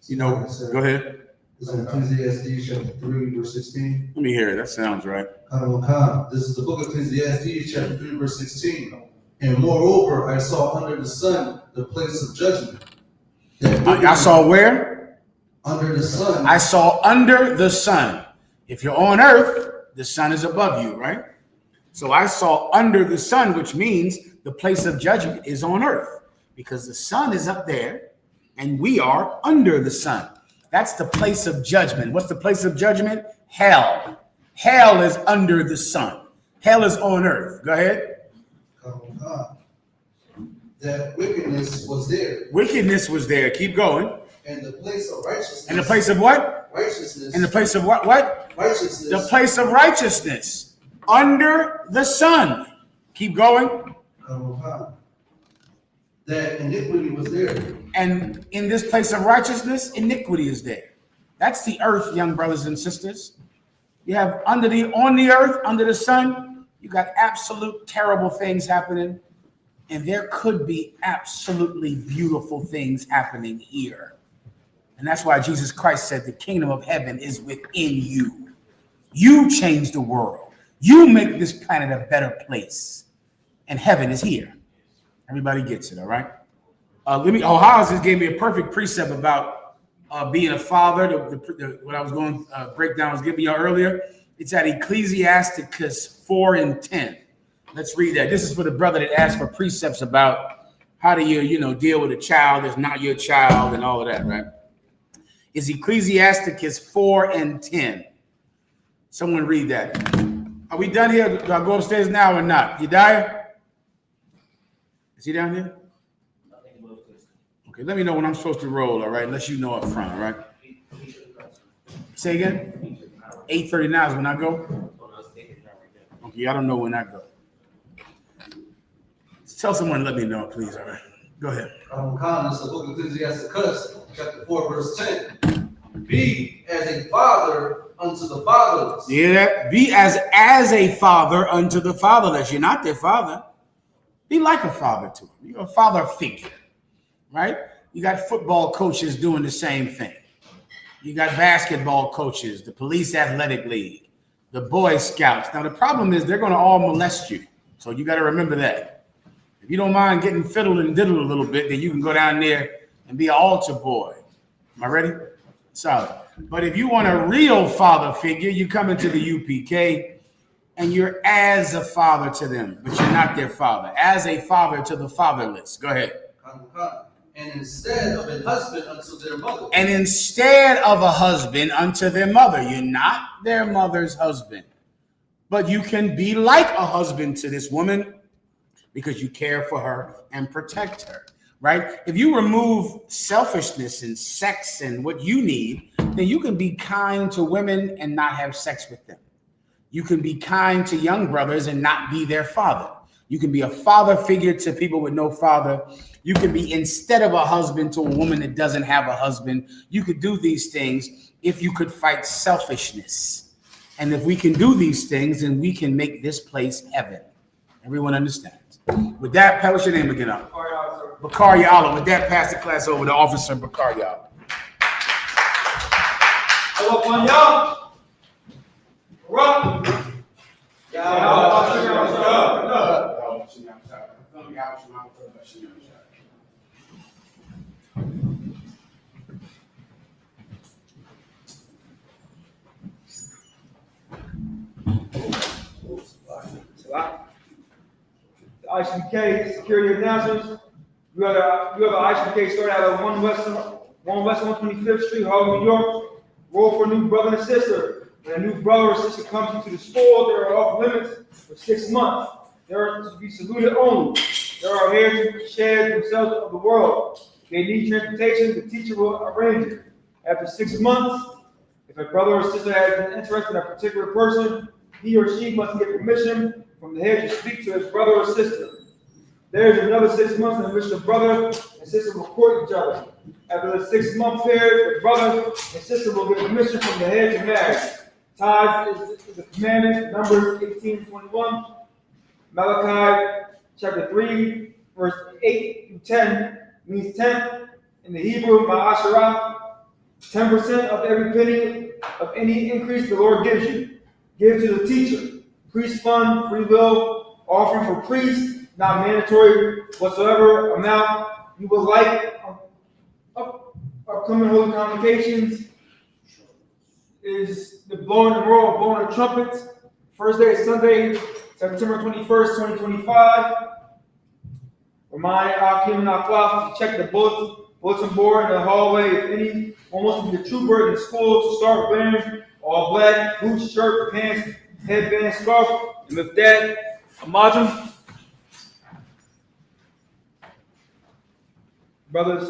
You know, go ahead. It's in Ecclesiastes chapter 3, verse 16. Let me hear it. That sounds right. This is the book of Ecclesiastes chapter 3, verse 16. And moreover, I saw under the sun the place of judgment. I saw where? Under the sun. I saw under the sun. If you're on earth, the sun is above you, right? So I saw under the sun, which means the place of judgment is on earth because the sun is up there and we are under the sun. That's the place of judgment. What's the place of judgment? Hell. Hell is under the sun. Hell is on earth. Go ahead. That wickedness was there. Wickedness was there. Keep going. And the place of righteousness. And the place of what? Righteousness. And the place of what? What? Righteousness. The place of righteousness. Under the sun. Keep going. That iniquity was there. And in this place of righteousness, iniquity is there. That's the earth, young brothers and sisters. You have on the earth, under the sun, you got absolute terrible things happening. And there could be absolutely beautiful things happening here. And that's why Jesus Christ said the kingdom of heaven is within you. You change the world. You make this planet a better place. And heaven is here. Everybody gets it, all right? Ohio just gave me a perfect precept about being a father. What I was going to break down, I was giving you earlier. It's at Ecclesiasticus 4 and 10. Let's read that. This is for the brother that asked for precepts about how do you, deal with a child that's not your child and all of that, right? It's Ecclesiasticus 4 and 10. Someone read that. Are we done here? Do I go upstairs now or not? Yediah? Is he down here? Okay, let me know when I'm supposed to roll, all right? Unless you know up front, all right? Say again? 8:39 is when I go? Okay, I don't know when I go. Tell someone to let me know, please, all right? Go ahead. This is the book of Ecclesiasticus, chapter 4, verse 10. Be as a father unto the fatherless. You hear that? Be as a father unto the fatherless. You're not their father. Be like a father to them. You're a father figure, right? You got football coaches doing the same thing. You got basketball coaches, the police athletic league, the Boy Scouts. Now, the problem is they're going to all molest you. So you got to remember that. If you don't mind getting fiddled and diddled a little bit, then you can go down there and be an altar boy. Am I ready? Solid. But if you want a real father figure, you come into the UPK and you're as a father to them, but you're not their father. As a father to the fatherless. Go ahead. And instead of a husband unto their mother. And instead of a husband unto their mother. You're not their mother's husband. But you can be like a husband to this woman because you care for her and protect her. Right? If you remove selfishness and sex and what you need, then you can be kind to women and not have sex with them. You can be kind to young brothers and not be their father. You can be a father figure to people with no father. You can be instead of a husband to a woman that doesn't have a husband. You could do these things if you could fight selfishness. And if we can do these things, then we can make this place heaven. Everyone understands. With that, what's your name again? Bakar Yala. With that, pass the class over to Officer Bakar Yala. I.S.U.P.K. security announcements. You have the I.S.U.P.K. started out of 1 West 125th Street, Harlem, New York. Roll for a new brother and sister. When a new brother or sister comes into the school, they are off limits for 6 months. They are to be saluted only. They are here to share themselves of the world. If they need transportation, the teacher will arrange it. After 6 months, if a brother or sister has an interest in a particular person, he or she must get permission from the head to speak to his brother or sister. There is another 6 months in which the brother and sister will court each other. After the 6 month period, the brother and sister will get permission from the head to marry. Tithe is the commandment, Numbers 18:21. Malachi chapter 3, verse 8 through 10 means 10 in the Hebrew, Ma'asherah. 10% of every penny of any increase the Lord gives you. Give to the teacher. Priest fund, free will, offering for priests, not mandatory whatsoever amount you would like. Upcoming holy convocations is the blowing the roll, blowing the trumpets. First day is Sunday, September 21st, 2025. Remind Akim and Aklaf to check the bulletin board in the hallway if anyone wants to be a trooper in the school to start wearing all black, boots, shirt, pants, headband, scarf. And with that, Amajim. Brothers,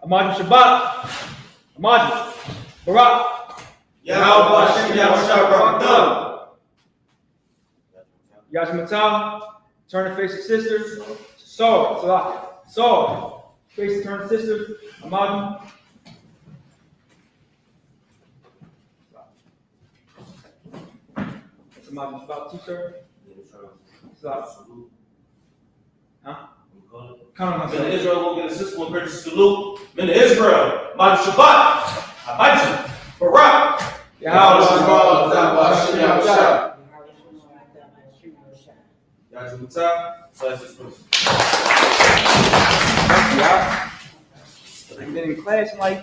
Amajim Shabbat, Amajim, Barak, Yahweh Hashem, Yahweh Shabbat, Yashmatal, turn to face the sisters, Saul, face the turn to sisters, Amajim. That's Amajim Shabbat too, sir? Huh? Come on, Men of Israel will get a sister will purchase salute. Men of Israel, Ma'at Shabbat, Amajim, Barak, Yahweh Shabbat, I've been in class like